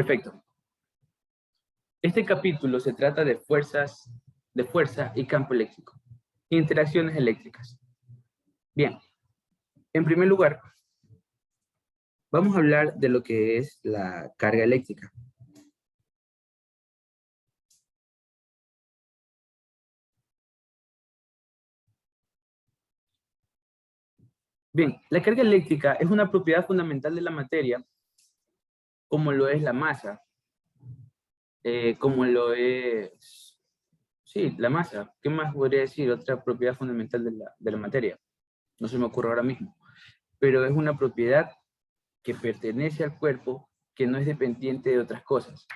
Perfecto. Este capítulo se trata de fuerza y campo eléctrico. Interacciones eléctricas. Bien, en primer lugar, vamos a hablar de lo que es la carga eléctrica. Bien, la carga eléctrica es una propiedad fundamental de la materia, como lo es la masa, como lo es... Sí, la masa. ¿Qué más podría decir? Otra propiedad fundamental de la materia. No se me ocurre ahora mismo. Pero es una propiedad que pertenece al cuerpo, que no es dependiente de otras cosas.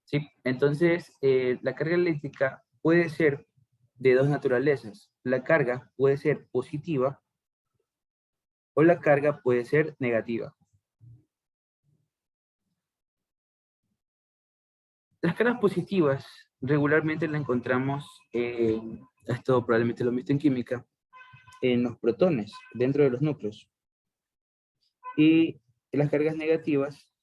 ¿Sí? Entonces, la carga eléctrica puede ser de dos naturalezas. La carga puede ser positiva o la carga puede ser negativa. Las cargas positivas regularmente las encontramos, esto probablemente lo han visto en química, en los protones, dentro de los núcleos. Y las cargas negativas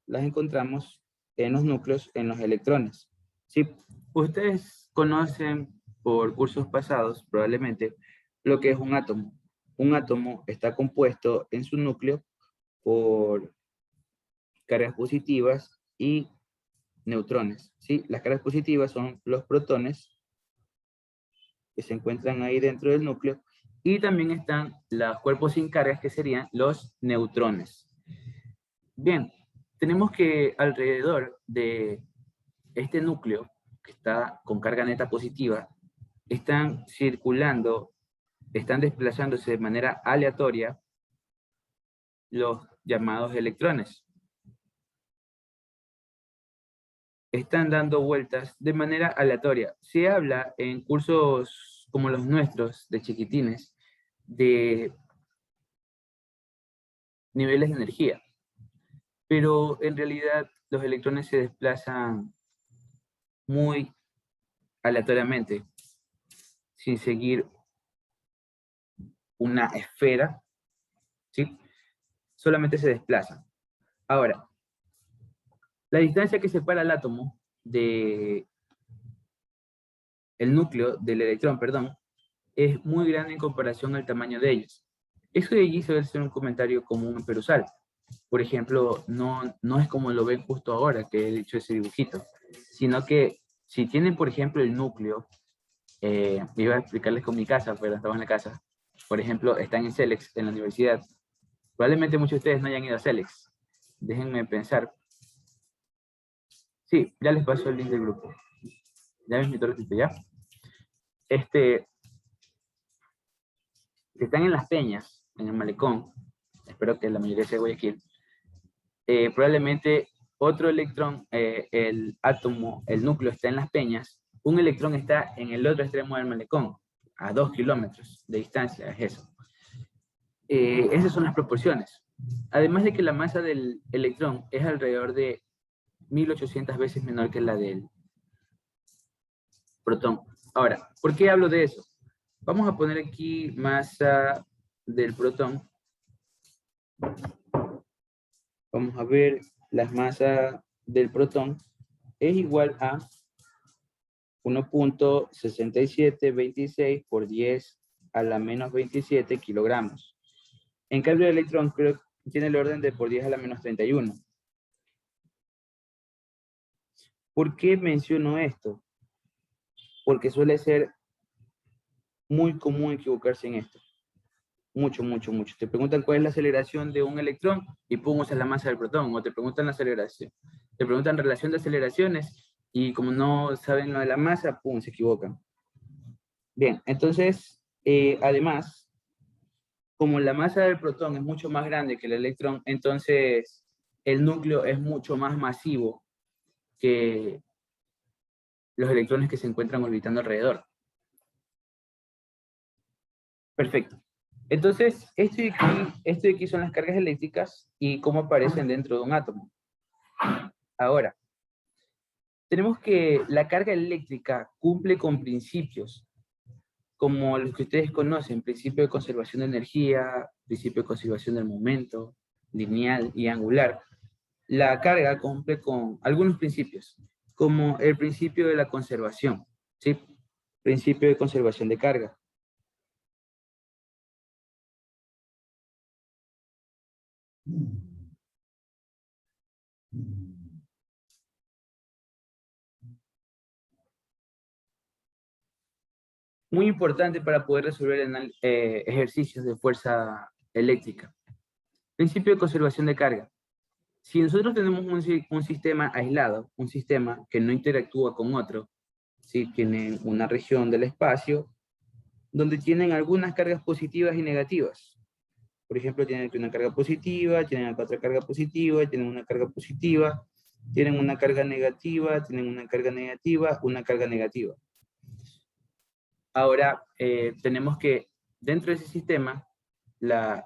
las encontramos en los núcleos, en los electrones. Si ustedes conocen por cursos pasados, probablemente, lo que es un átomo. Un átomo está compuesto en su núcleo por cargas positivas y neutrones. ¿Sí? Las cargas positivas son los protones que se encuentran ahí dentro del núcleo, y también están los cuerpos sin cargas, que serían los neutrones. Bien, tenemos que alrededor de este núcleo, que está con carga neta positiva, están circulando, están desplazándose de manera aleatoria los llamados electrones. Están dando vueltas de manera aleatoria. Se habla en cursos como los nuestros, de chiquitines, de niveles de energía. Pero en realidad los electrones se desplazan muy aleatoriamente, sin seguir una esfera, ¿sí? Solamente se desplazan. Ahora, la distancia que separa el átomo de el núcleo del electrón, perdón, es muy grande en comparación al tamaño de ellos. Eso de allí suele ser un comentario común pero usar. Por ejemplo, no es como lo ven justo ahora que he dicho ese dibujito, sino que si tienen, por ejemplo, el núcleo, iba a explicarles con mi casa, pero estaba en la casa. Por ejemplo, están en CELEX, en la universidad. Probablemente muchos de ustedes no hayan ido a CELEX. Déjenme pensar. Sí, ya les paso el link del grupo. Ya ves mi tortito, ¿ya? Si están en Las Peñas, en el Malecón, espero que la mayoría sea de Guayaquil, probablemente otro electrón, el átomo, el núcleo está en Las Peñas, un electrón está en el otro extremo del Malecón, a 2 kilómetros de distancia, es eso. Esas son las proporciones. Además de que la masa del electrón es alrededor de 1800 veces menor que la del protón. Ahora, ¿por qué hablo de eso? Vamos a poner aquí masa del protón. Vamos a ver, la masa del protón es igual a 1.6726 por 10 a la menos 27 kilogramos. En cambio, el electrón creo que tiene el orden de por 10 a la menos 31. ¿Por qué menciono esto? Porque suele ser muy común equivocarse en esto. Mucho, mucho, mucho. Te preguntan cuál es la aceleración de un electrón y pum, usa la masa del protón. O te preguntan la aceleración. Te preguntan relación de aceleraciones y como no saben lo de la masa, pum, se equivocan. Bien, entonces, además, como la masa del protón es mucho más grande que el electrón, entonces el núcleo es mucho más masivo que los electrones que se encuentran orbitando alrededor. Perfecto. Entonces, esto de aquí son las cargas eléctricas y cómo aparecen dentro de un átomo. Ahora, tenemos que la carga eléctrica cumple con principios, como los que ustedes conocen: principio de conservación de energía, principio de conservación del momento, lineal y angular. la carga cumple con algunos principios, como el principio de la conservación, ¿sí? Principio de conservación de carga. Muy importante para poder resolver ejercicios de fuerza eléctrica. Principio de conservación de carga. Si nosotros tenemos un sistema aislado, un sistema que no interactúa con otro, ¿sí? Tienen una región del espacio donde tienen algunas cargas positivas y negativas. Por ejemplo, tienen una carga positiva, tienen otra carga positiva, tienen una carga positiva, tienen una carga negativa, tienen una carga negativa, una carga negativa. Ahora, tenemos que, dentro de ese sistema,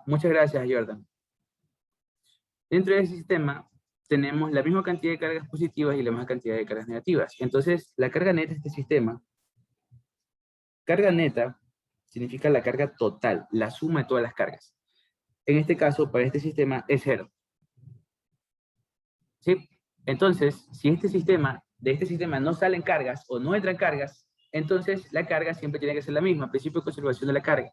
muchas gracias, Jordan. Dentro de ese sistema, tenemos la misma cantidad de cargas positivas y la misma cantidad de cargas negativas. Entonces, la carga neta de este sistema, carga neta significa la carga total, la suma de todas las cargas. En este caso, para este sistema, es 0. ¿Sí? Entonces, si de este sistema no salen cargas o no entran cargas, entonces la carga siempre tiene que ser la misma, principio de conservación de la carga.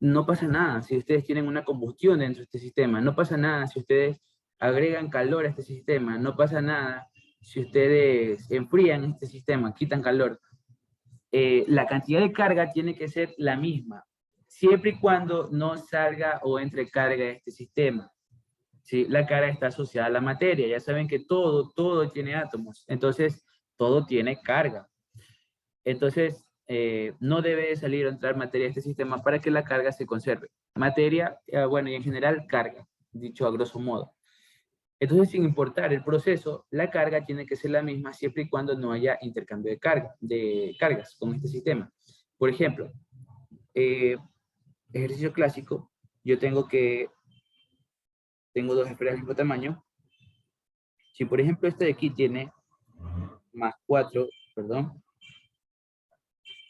No pasa nada si ustedes tienen una combustión dentro de este sistema, no pasa nada si ustedes agregan calor a este sistema, no pasa nada si ustedes enfrían este sistema, quitan calor. La cantidad de carga tiene que ser la misma, siempre y cuando no salga o entre carga a este sistema. ¿Sí? La carga está asociada a la materia, ya saben que todo tiene átomos, entonces todo tiene carga. Entonces, no debe salir o entrar materia a este sistema para que la carga se conserve. Materia, bueno, y en general carga, dicho a grosso modo. Entonces, sin importar el proceso, la carga tiene que ser la misma siempre y cuando no haya intercambio de cargas con este sistema. Por ejemplo, ejercicio clásico, yo tengo dos esferas del mismo tamaño. Si por ejemplo este de aquí tiene más 4, perdón,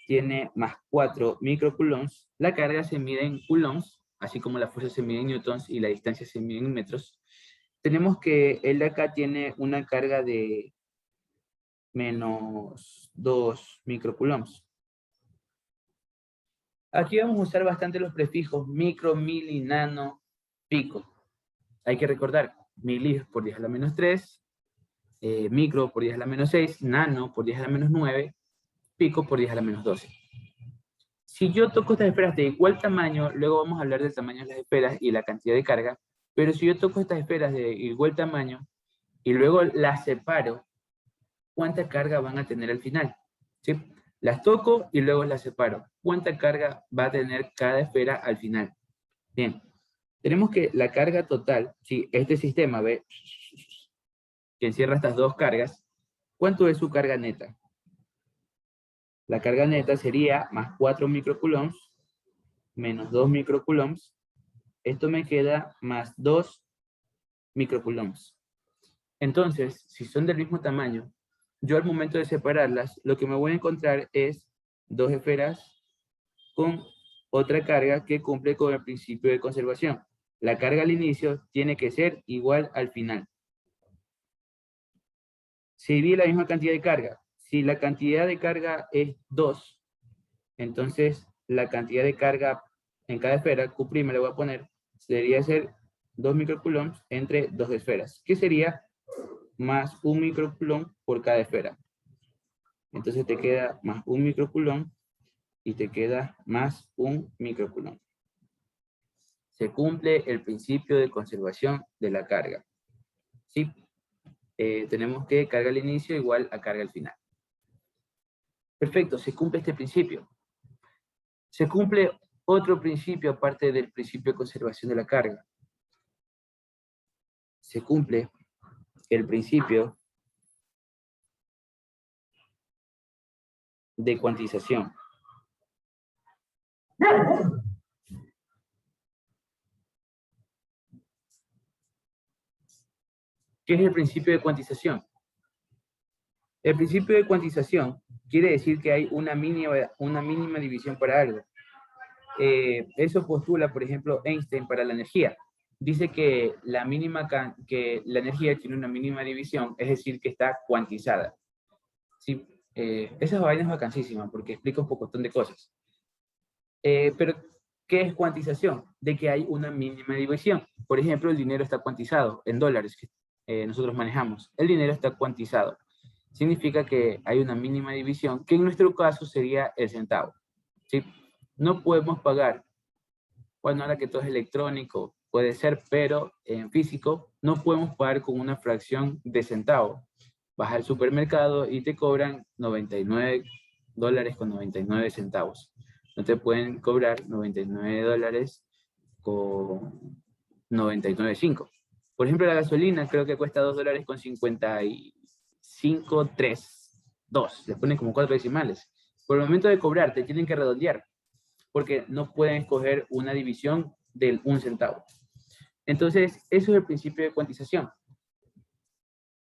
tiene más 4 microcoulombs, la carga se mide en coulombs, así como la fuerza se mide en newtons y la distancia se mide en metros. Tenemos que el de acá tiene una carga de menos 2 microcoulombs. Aquí vamos a usar bastante los prefijos micro, mili, nano, pico. Hay que recordar, mili por 10 a la menos 3, micro por 10 a la menos 6, nano por 10 a la menos 9, pico por 10 a la menos 12. Si yo toco estas esferas de igual tamaño, luego vamos a hablar del tamaño de las esferas y la cantidad de carga, pero si yo toco estas esferas de igual tamaño y luego las separo, ¿cuánta carga van a tener al final? ¿Sí? Las toco y luego las separo. ¿Cuánta carga va a tener cada esfera al final? Bien, tenemos que la carga total, si este sistema ve que encierra estas dos cargas, ¿cuánto es su carga neta? La carga neta sería más 4 microcoulombs menos 2 microcoulombs. Esto me queda más 2 microcoulombs. Entonces, si son del mismo tamaño, yo al momento de separarlas, lo que me voy a encontrar es dos esferas con otra carga que cumple con el principio de conservación. La carga al inicio tiene que ser igual al final. Si divide la misma cantidad de carga, si la cantidad de carga es 2, entonces la cantidad de carga en cada esfera, Q' le voy a poner, debería ser 2 microcoulombs entre dos esferas, que sería más 1 microcoulomb por cada esfera. Entonces te queda más 1 microcoulomb y te queda más 1 microcoulomb. Se cumple el principio de conservación de la carga. ¿Sí? Tenemos que carga al inicio igual a carga al final. Perfecto, se cumple este principio. Se cumple otro principio aparte del principio de conservación de la carga. Se cumple el principio de cuantización. ¿Qué es el principio de cuantización? El principio de cuantización quiere decir que hay una mínima división para algo. Eso postula, por ejemplo, Einstein para la energía. dice que que la energía tiene una mínima división, es decir, que está cuantizada. Sí, esa vaina es vacancísima porque explica un poco de cosas. Pero, ¿qué es cuantización? De que hay una mínima división. Por ejemplo, el dinero está cuantizado en dólares que nosotros manejamos. El dinero está cuantizado. Significa que hay una mínima división, que en nuestro caso sería el centavo. ¿Sí? No podemos pagar, bueno, ahora que todo es electrónico, puede ser, pero en físico no podemos pagar con una fracción de centavo. Vas al supermercado y te cobran 99 dólares con 99 centavos. No te pueden cobrar 99 dólares con 99.5. Por ejemplo, la gasolina creo que cuesta 2 dólares con 55, 3, 2. Le ponen como 4 decimales. Por el momento de cobrar, te tienen que redondear, porque no pueden escoger una división del 1 centavo. Entonces, eso es el principio de cuantización.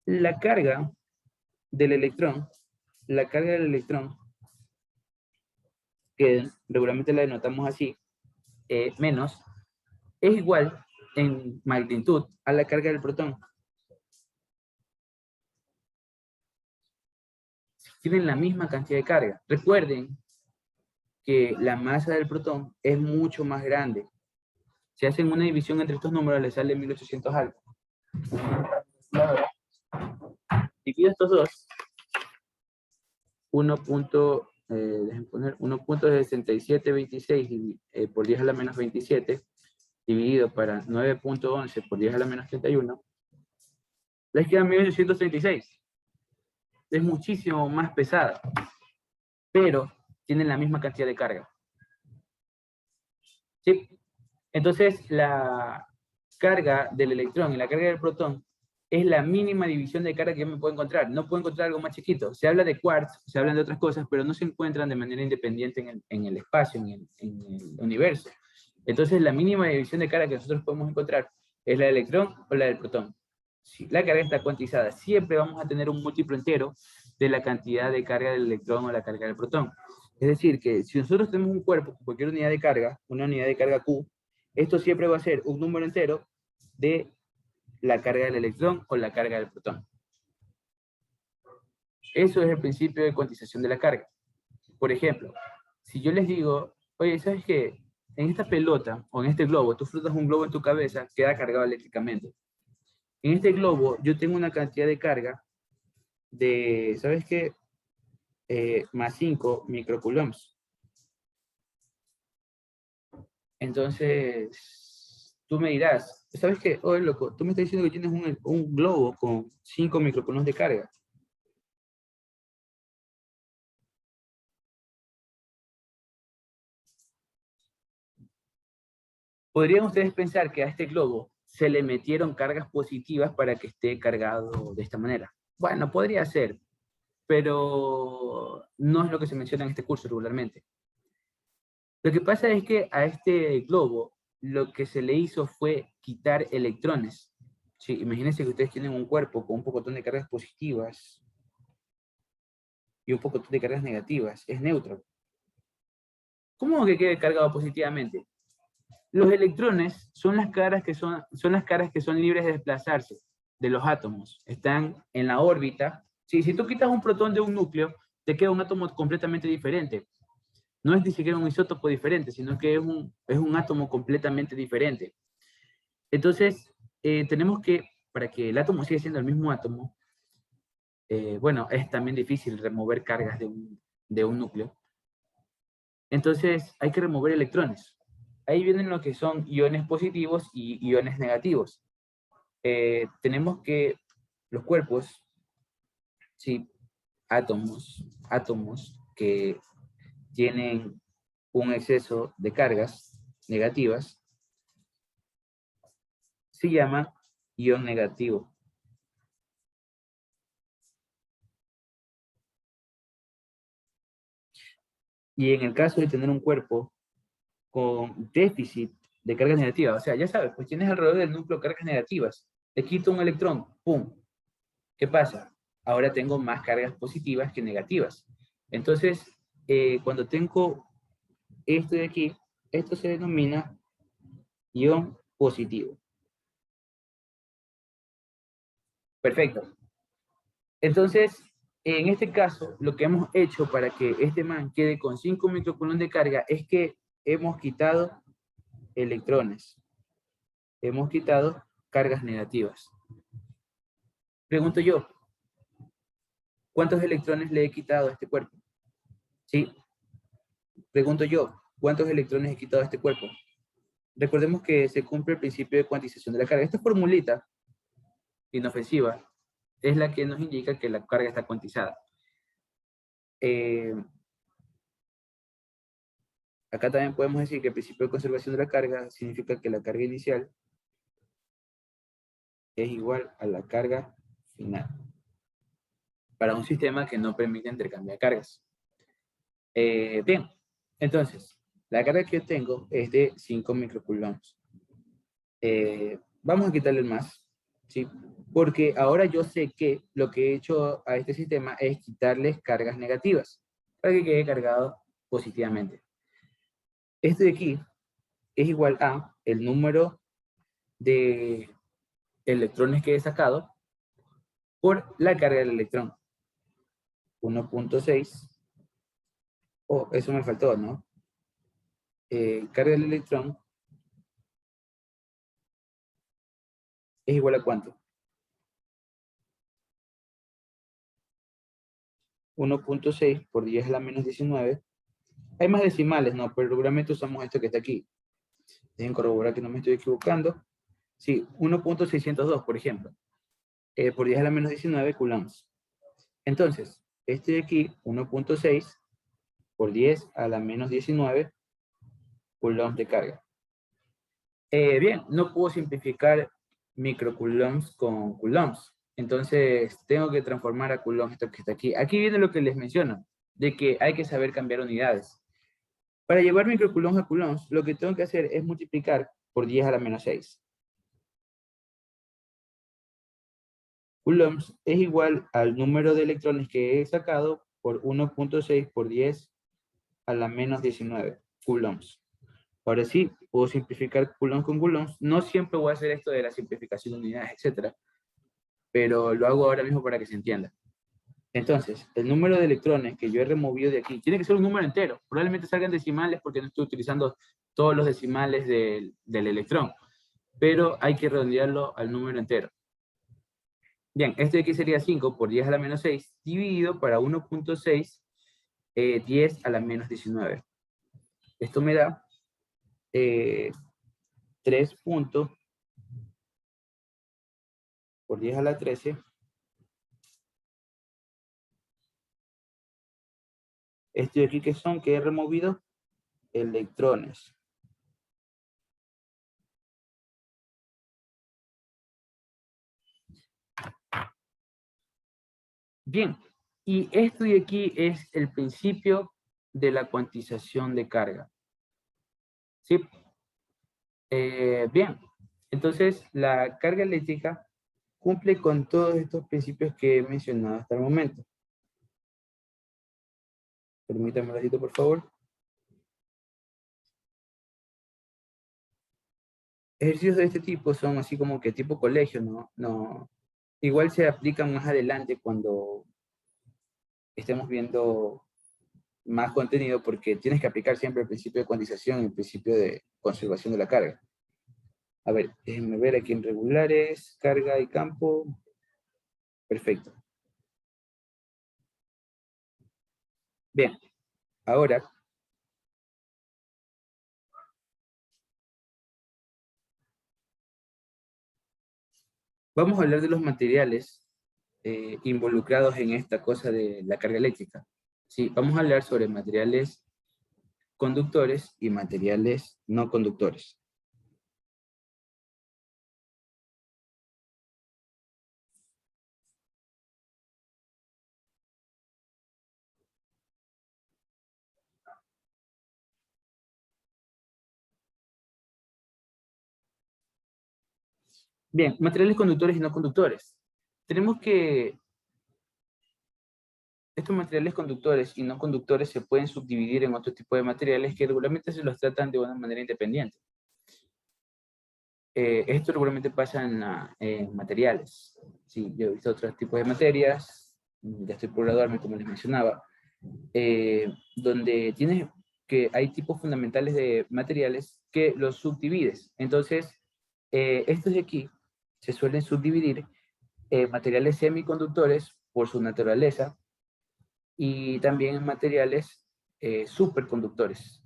La carga del electrón, que regularmente la denotamos así, menos, es igual en magnitud a la carga del protón. Tienen la misma cantidad de carga. Recuerden que la masa del protón es mucho más grande. Si hacen una división entre estos números, les sale 1800 algo. Divido estos dos. 1.6726 por 10 a la menos 27 dividido para 9.11 por 10 a la menos 31, les queda 1836. Es muchísimo más pesada, pero tienen la misma cantidad de carga. ¿Sí? Entonces, la carga del electrón y la carga del protón es la mínima división de carga que yo me puedo encontrar. No puedo encontrar algo más chiquito. Se habla de quarks, se hablan de otras cosas, pero no se encuentran de manera independiente en el espacio, en el universo. Entonces, la mínima división de carga que nosotros podemos encontrar es la del electrón o la del protón. Si la carga está cuantizada, siempre vamos a tener un múltiplo entero de la cantidad de carga del electrón o la carga del protón. Es decir, que si nosotros tenemos un cuerpo con cualquier unidad de carga, una unidad de carga Q, esto siempre va a ser un número entero de la carga del electrón o la carga del protón. Eso es el principio de cuantización de la carga. Por ejemplo, si yo les digo, oye, ¿sabes qué? En esta pelota o en este globo, tú frotas un globo en tu cabeza, queda cargado eléctricamente. En este globo yo tengo una cantidad de carga de, ¿sabes qué? Más 5 microcoulombs. Entonces, tú me dirás, ¿sabes qué? Oye, loco, tú me estás diciendo que tienes un globo con 5 microcoulombs de carga. ¿Podrían ustedes pensar que a este globo se le metieron cargas positivas para que esté cargado de esta manera? Bueno, podría ser, pero no es lo que se menciona en este curso regularmente. Lo que pasa es que a este globo lo que se le hizo fue quitar electrones. Sí, imagínense que ustedes tienen un cuerpo con un poco de cargas positivas y un poco de cargas negativas. Es neutro. ¿Cómo que quede cargado positivamente? Los electrones son las caras que son libres de desplazarse de los átomos. Están en la órbita. Sí, si tú quitas un protón de un núcleo, te queda un átomo completamente diferente. No es ni siquiera un isótopo diferente, sino que es un átomo completamente diferente. Entonces, tenemos que, para que el átomo siga siendo el mismo átomo, bueno, es también difícil remover cargas de un núcleo. Entonces, hay que remover electrones. Ahí vienen lo que son iones positivos y iones negativos. Tenemos que los cuerpos, sí, átomos que tienen un exceso de cargas negativas, se llama ion negativo. Y en el caso de tener un cuerpo con déficit de cargas negativas, o sea, ya sabes, pues tienes alrededor del núcleo cargas negativas, te quito un electrón, ¡pum! ¿Qué pasa? Ahora tengo más cargas positivas que negativas. Entonces, cuando tengo esto de aquí, esto se denomina ion positivo. Perfecto. Entonces, en este caso, lo que hemos hecho para que este man quede con 5 microcoulombs de carga es que hemos quitado electrones. Hemos quitado cargas negativas. Pregunto yo, ¿cuántos electrones le he quitado a este cuerpo? Sí. Pregunto yo, ¿cuántos electrones he quitado a este cuerpo? Recordemos que se cumple el principio de cuantización de la carga. Esta formulita inofensiva es la que nos indica que la carga está cuantizada. Acá también podemos decir que el principio de conservación de la carga significa que la carga inicial es igual a la carga final para un sistema que no permite intercambiar cargas. Bien, entonces, la carga que yo tengo es de 5 microcoulombs. Vamos a quitarle el más, ¿sí? Porque ahora yo sé que lo que he hecho a este sistema es quitarles cargas negativas para que quede cargado positivamente. Este de aquí es igual a el número de electrones que he sacado por la carga del electrón. 1.6. Oh, eso me faltó, ¿no? Carga del electrón es igual a ¿cuánto? 1.6 por 10 a la menos 19. Hay más decimales, ¿no? Pero regularmente usamos esto que está aquí. Dejen corroborar que no me estoy equivocando. Sí, 1.602, por ejemplo. Por 10 a la menos 19 coulombs. Entonces, este de aquí, 1.6 por 10 a la menos 19 coulombs de carga. Bien, no puedo simplificar microcoulombs con coulombs. Entonces, tengo que transformar a coulombs esto que está aquí. Aquí viene lo que les menciono, de que hay que saber cambiar unidades. Para llevar microcoulombs a coulombs, lo que tengo que hacer es multiplicar por 10 a la menos 6. Coulombs es igual al número de electrones que he sacado por 1.6 por 10 a la menos 19 coulombs. Ahora sí, puedo simplificar coulombs con coulombs. No siempre voy a hacer esto de la simplificación de unidades, etcétera, pero lo hago ahora mismo para que se entienda. Entonces, el número de electrones que yo he removido de aquí tiene que ser un número entero. Probablemente salgan decimales porque no estoy utilizando todos los decimales del electrón, pero hay que redondearlo al número entero. Bien, esto de aquí sería 5 por 10 a la menos 6, dividido para 1.6, 10 a la menos 19. Esto me da 3 puntos por 10 a la 13. Esto de aquí que son, que he removido, electrones. Bien, y esto de aquí es el principio de la cuantización de carga. ¿Sí? Bien, entonces la carga eléctrica cumple con todos estos principios que he mencionado hasta el momento. Permítanme un ratito, por favor. Ejercicios de este tipo son así como que tipo colegio, ¿no? Igual se aplican más adelante cuando estemos viendo más contenido porque tienes que aplicar siempre el principio de cuantización y el principio de conservación de la carga. A ver, déjenme ver aquí en regulares, carga y campo. Perfecto. Bien, ahora vamos a hablar de los materiales involucrados en esta cosa de la carga eléctrica. Sí, vamos a hablar sobre materiales conductores y materiales no conductores. Bien, materiales conductores y no conductores. Tenemos que estos materiales conductores y no conductores se pueden subdividir en otro tipo de materiales que regularmente se los tratan de una manera independiente. Esto regularmente pasa en materiales. Sí, yo he visto otros tipos de materias, ya estoy por graduarme, como les mencionaba, donde tienes que hay tipos fundamentales de materiales que los subdivides. Entonces, estos de aquí se suelen subdividir en materiales semiconductores por su naturaleza y también en materiales superconductores.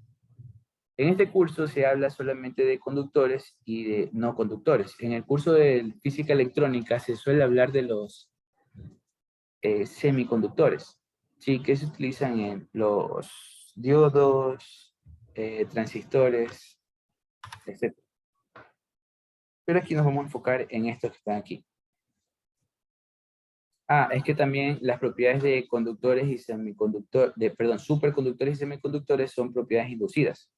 En este curso se habla solamente de conductores y de no conductores. En el curso de física electrónica se suele hablar de los semiconductores, ¿sí? Que se utilizan en los diodos, transistores, etc. Pero aquí nos vamos a enfocar en estos que están aquí. Ah, es que también las propiedades de conductores y superconductores y semiconductores son propiedades inducidas.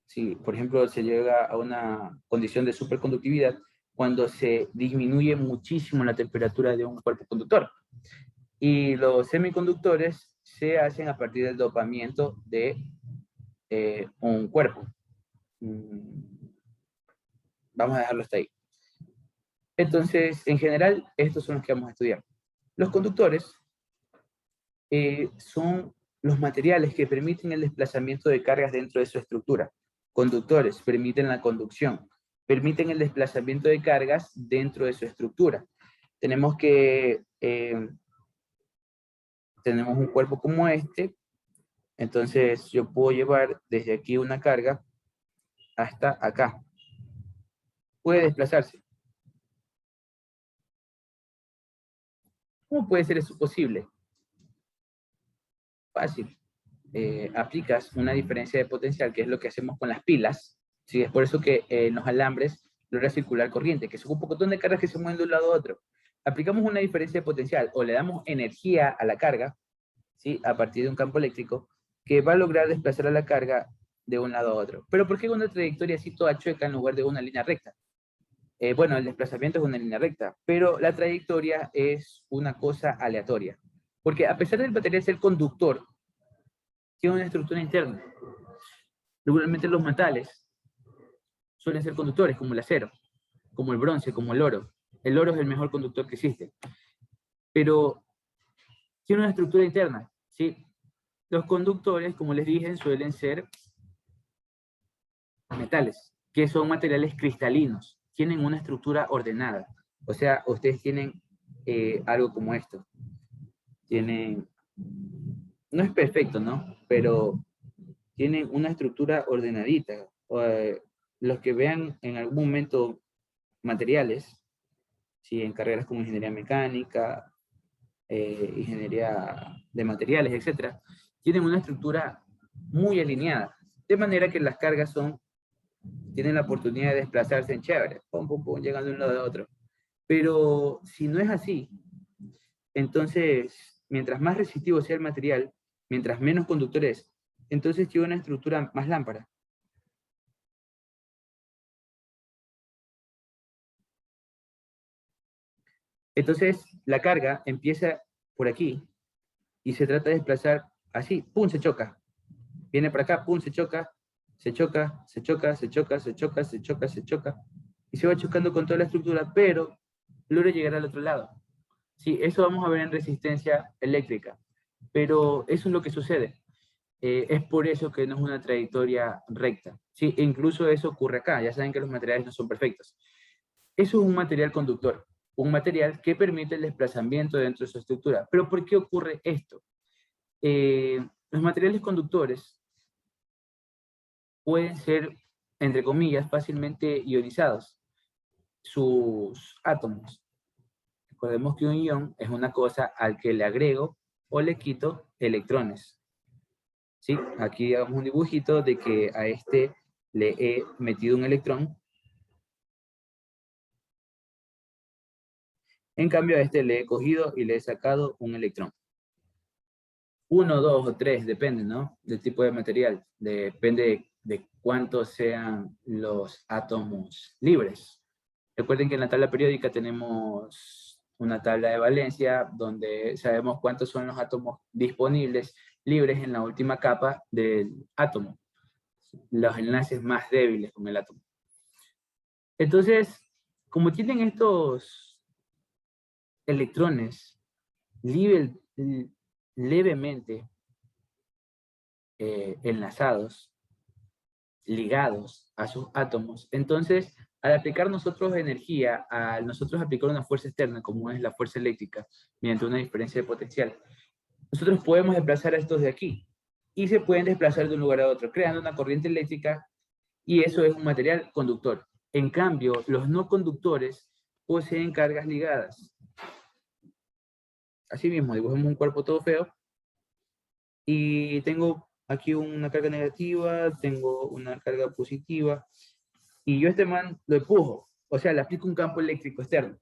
Si, por ejemplo, se llega a una condición de superconductividad cuando se disminuye muchísimo la temperatura de un cuerpo conductor. Y los semiconductores se hacen a partir del dopamiento de un cuerpo. Vamos a dejarlo hasta ahí. Entonces, en general, estos son los que vamos a estudiar. Los conductores son los materiales que permiten el desplazamiento de cargas dentro de su estructura. Conductores permiten la conducción, permiten el desplazamiento de cargas dentro de su estructura. Tenemos un cuerpo como este, entonces yo puedo llevar desde aquí una carga hasta acá. Puede desplazarse. ¿Cómo puede ser eso posible? Fácil. Aplicas una diferencia de potencial, que es lo que hacemos con las pilas. ¿Sí? Es por eso que en los alambres logra circular corriente, que son un montón de cargas que se mueven de un lado a otro. Aplicamos una diferencia de potencial o le damos energía a la carga, ¿sí? A partir de un campo eléctrico, que va a lograr desplazar a la carga de un lado a otro. Pero ¿por qué una trayectoria así toda chueca en lugar de una línea recta? Bueno, el desplazamiento es una línea recta, pero la trayectoria es una cosa aleatoria. Porque a pesar del material ser conductor, tiene una estructura interna. Regularmente los metales suelen ser conductores, como el acero, como el bronce, como el oro. El oro es el mejor conductor que existe. Pero tiene una estructura interna, ¿sí? Los conductores, como les dije, suelen ser metales, que son materiales cristalinos. Tienen una estructura ordenada. O sea, ustedes tienen algo como esto. Tienen, no es perfecto, ¿no? Pero tienen una estructura ordenadita. Los que vean en algún momento materiales, ¿sí? En carreras como ingeniería mecánica, ingeniería de materiales, etcétera, tienen una estructura muy alineada, de manera que las cargas tienen la oportunidad de desplazarse en chévere, pum, pum, pum, llegando de un lado a otro. Pero si no es así, entonces, mientras más resistivo sea el material, mientras menos conductor es, entonces tiene una estructura más lámpara. Entonces, la carga empieza por aquí y se trata de desplazar así, pum, se choca. Viene para acá, pum, se choca, se choca, se choca, se choca, se choca, se choca, se choca. Y se va chocando con toda la estructura, pero logra llegar al otro lado. Sí, eso vamos a ver en resistencia eléctrica. Pero eso es lo que sucede. Es por eso que no es una trayectoria recta. Sí, e incluso eso ocurre acá. Ya saben que los materiales no son perfectos. Eso es un material conductor, un material que permite el desplazamiento dentro de su estructura. Pero ¿por qué ocurre esto? Los materiales conductores pueden ser, entre comillas, fácilmente ionizados, sus átomos. Recordemos que un ion es una cosa al que le agrego o le quito electrones. ¿Sí? Aquí hagamos un dibujito de que a este le he metido un electrón. En cambio a este le he cogido y le he sacado un electrón. 1, 2 o 3, depende, ¿no? Del tipo de material. Depende de cuántos sean los átomos libres. Recuerden que en la tabla periódica tenemos una tabla de valencia donde sabemos cuántos son los átomos disponibles libres en la última capa del átomo. Los enlaces más débiles con el átomo. Entonces, como tienen estos electrones levemente enlazados, ligados a sus átomos. Entonces, al aplicar nosotros energía, al nosotros aplicar una fuerza externa, como es la fuerza eléctrica, mediante una diferencia de potencial, nosotros podemos desplazar a estos de aquí y se pueden desplazar de un lugar a otro, creando una corriente eléctrica, y eso es un material conductor. En cambio, los no conductores poseen cargas ligadas. Así mismo, dibujemos un cuerpo todo feo y tengo aquí una carga negativa, tengo una carga positiva, y yo a este man lo empujo, o sea, le aplico un campo eléctrico externo.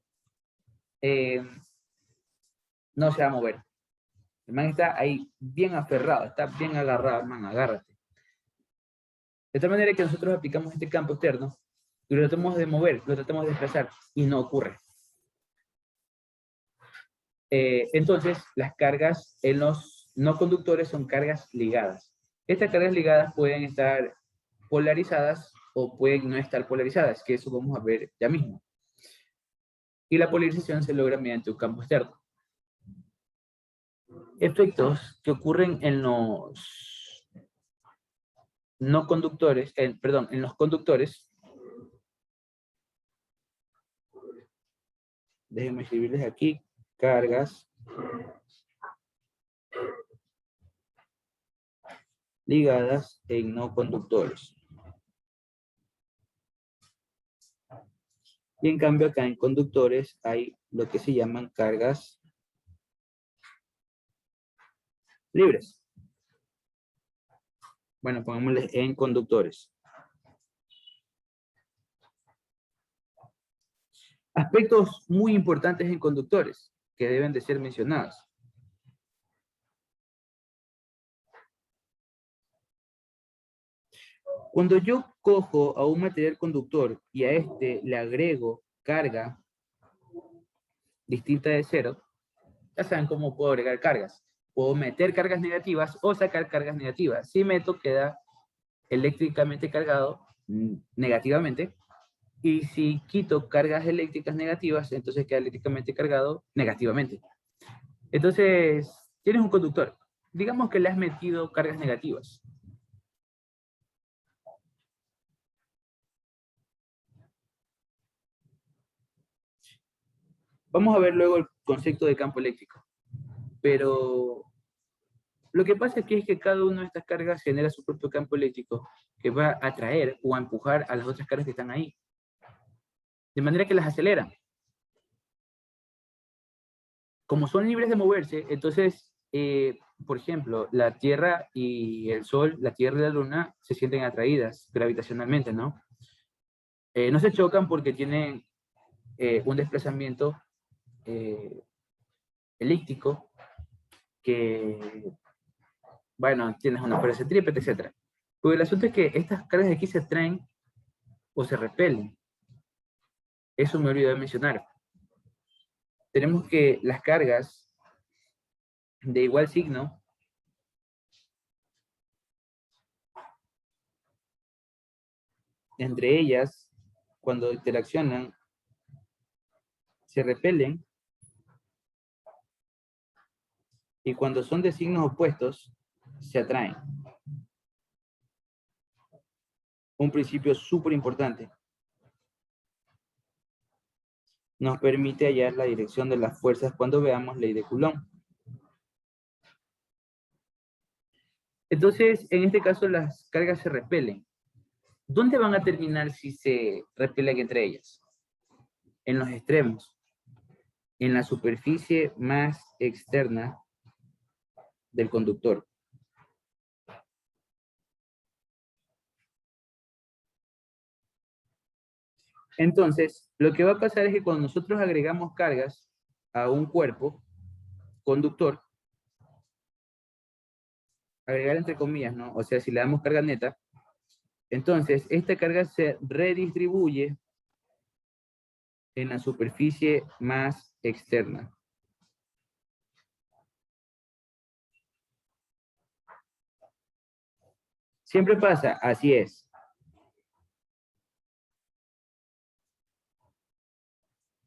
No se va a mover. El man está ahí bien aferrado, está bien agarrado, man, agárrate. De tal manera que nosotros aplicamos este campo externo y lo tratamos de mover, lo tratamos de desplazar, y no ocurre. Entonces, las cargas en los no conductores son cargas ligadas. Estas cargas ligadas pueden estar polarizadas o pueden no estar polarizadas, que eso vamos a ver ya mismo. Y la polarización se logra mediante un campo externo. Efectos que ocurren en los no conductores, perdón, en los conductores. Déjenme escribirles aquí, cargas ligadas en no conductores. Y en cambio acá en conductores hay lo que se llaman cargas libres. Bueno, pongámosle en conductores. Aspectos muy importantes en conductores que deben de ser mencionados. Cuando yo cojo a un material conductor y a este le agrego carga distinta de cero, ya saben cómo puedo agregar cargas. Puedo meter cargas negativas o sacar cargas negativas. Si meto, queda eléctricamente cargado negativamente. Y si quito cargas eléctricas negativas, entonces queda eléctricamente cargado negativamente. Entonces, tienes un conductor. Digamos que le has metido cargas negativas. Vamos a ver luego el concepto de campo eléctrico. Pero lo que pasa aquí es que cada una de estas cargas genera su propio campo eléctrico que va a atraer o a empujar a las otras cargas que están ahí. De manera que las aceleran. Como son libres de moverse, entonces, por ejemplo, la Tierra y el Sol, la Tierra y la Luna, se sienten atraídas gravitacionalmente, ¿no? No se chocan porque tienen un desplazamiento elíptico que, bueno, tienes una fuerza centrípeta, etc. Pero el asunto es que estas cargas de aquí se atraen o se repelen. Eso me olvidé de mencionar. Tenemos que las cargas de igual signo entre ellas, cuando interaccionan, se repelen, y cuando son de signos opuestos, se atraen. Un principio súper importante. Nos permite hallar la dirección de las fuerzas cuando veamos ley de Coulomb. Entonces, en este caso, las cargas se repelen. ¿Dónde van a terminar si se repelen entre ellas? En los extremos, en la superficie más externa del conductor. Entonces, lo que va a pasar es que cuando nosotros agregamos cargas a un cuerpo conductor, agregar entre comillas, ¿no? O sea, si le damos carga neta, entonces esta carga se redistribuye en la superficie más externa. Siempre pasa, así es.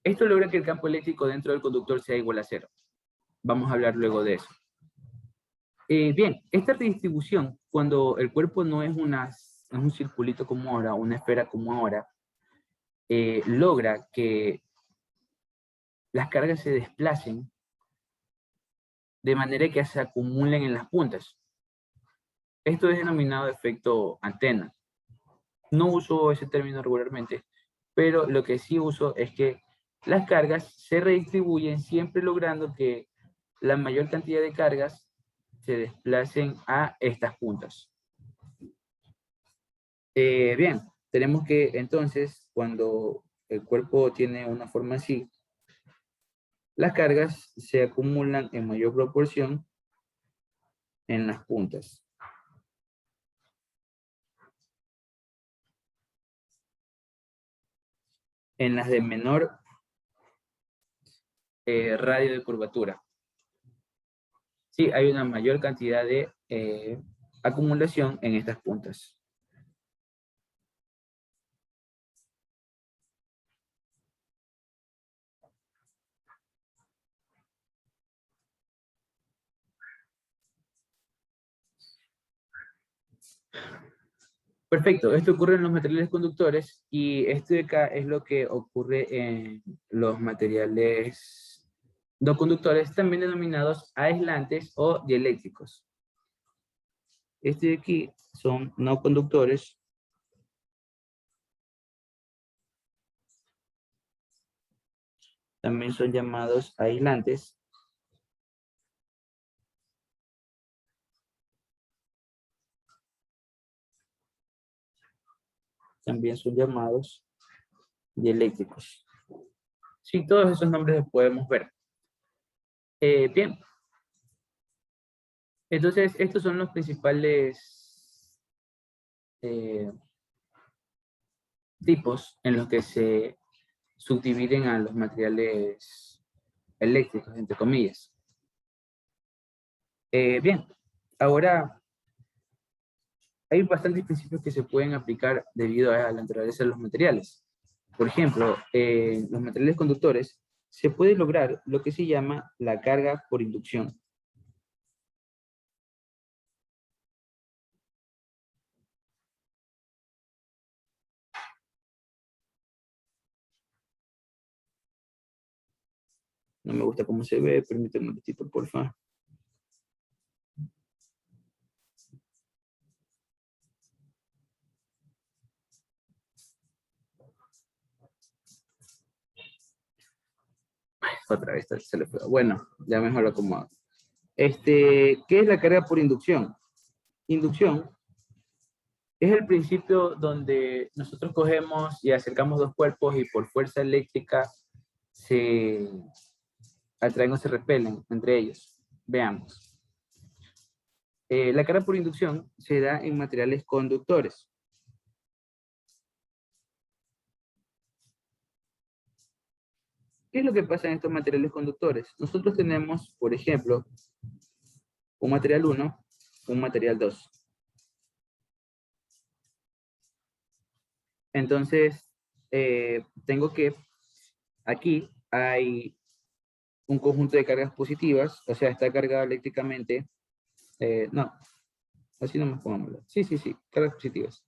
Esto logra que el campo eléctrico dentro del conductor sea igual a cero. Vamos a hablar luego de eso. Bien, esta redistribución, cuando el cuerpo no es un circulito como ahora, una esfera como ahora, logra que las cargas se desplacen de manera que se acumulen en las puntas. Esto es denominado efecto antena. No uso ese término regularmente, pero lo que sí uso es que las cargas se redistribuyen siempre logrando que la mayor cantidad de cargas se desplacen a estas puntas. Bien, tenemos que entonces, cuando el cuerpo tiene una forma así, las cargas se acumulan en mayor proporción en las puntas. En las de menor radio de curvatura. Sí, hay una mayor cantidad de acumulación en estas puntas. Perfecto, esto ocurre en los materiales conductores y esto de acá es lo que ocurre en los materiales no conductores, también denominados aislantes o dieléctricos. Este de aquí son no conductores. También son llamados aislantes. También son llamados dieléctricos. Sí, todos esos nombres los podemos ver. Bien. Entonces, estos son los principales tipos en los que se subdividen a los materiales eléctricos, entre comillas. Bien, ahora hay bastantes principios que se pueden aplicar debido a la naturaleza de los materiales. Por ejemplo, en los materiales conductores se puede lograr lo que se llama la carga por inducción. No me gusta cómo se ve, permíteme un momentito, por favor. Otra vez se le fue. Bueno, ya mejor lo acomodo. ¿Qué es la carga por inducción? Inducción es el principio donde nosotros cogemos y acercamos dos cuerpos y por fuerza eléctrica se atraen o se repelen entre ellos. Veamos. La carga por inducción se da en materiales conductores. ¿Qué es lo que pasa en estos materiales conductores? Nosotros tenemos, por ejemplo, un material 1, un material 2. Entonces, tengo que, aquí hay un conjunto de cargas positivas, o sea, está cargado eléctricamente. No, así no me pongámoslo. Sí, cargas positivas.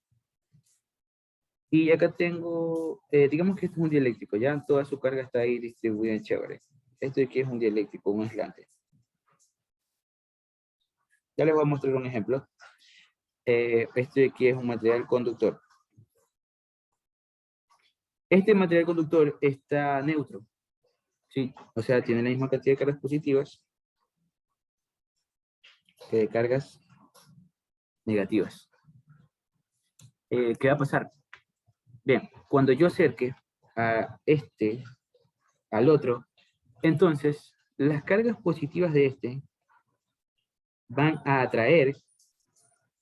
Y acá tengo, digamos que esto es un dieléctrico, ya toda su carga está ahí distribuida en chévere. Esto de aquí es un dieléctrico, un aislante. Ya les voy a mostrar un ejemplo. Este de aquí es un material conductor. Este material conductor está neutro. Sí, o sea, tiene la misma cantidad de cargas positivas que de cargas negativas. ¿Qué va a pasar? Bien, cuando yo acerque a este al otro, entonces las cargas positivas de este van a atraer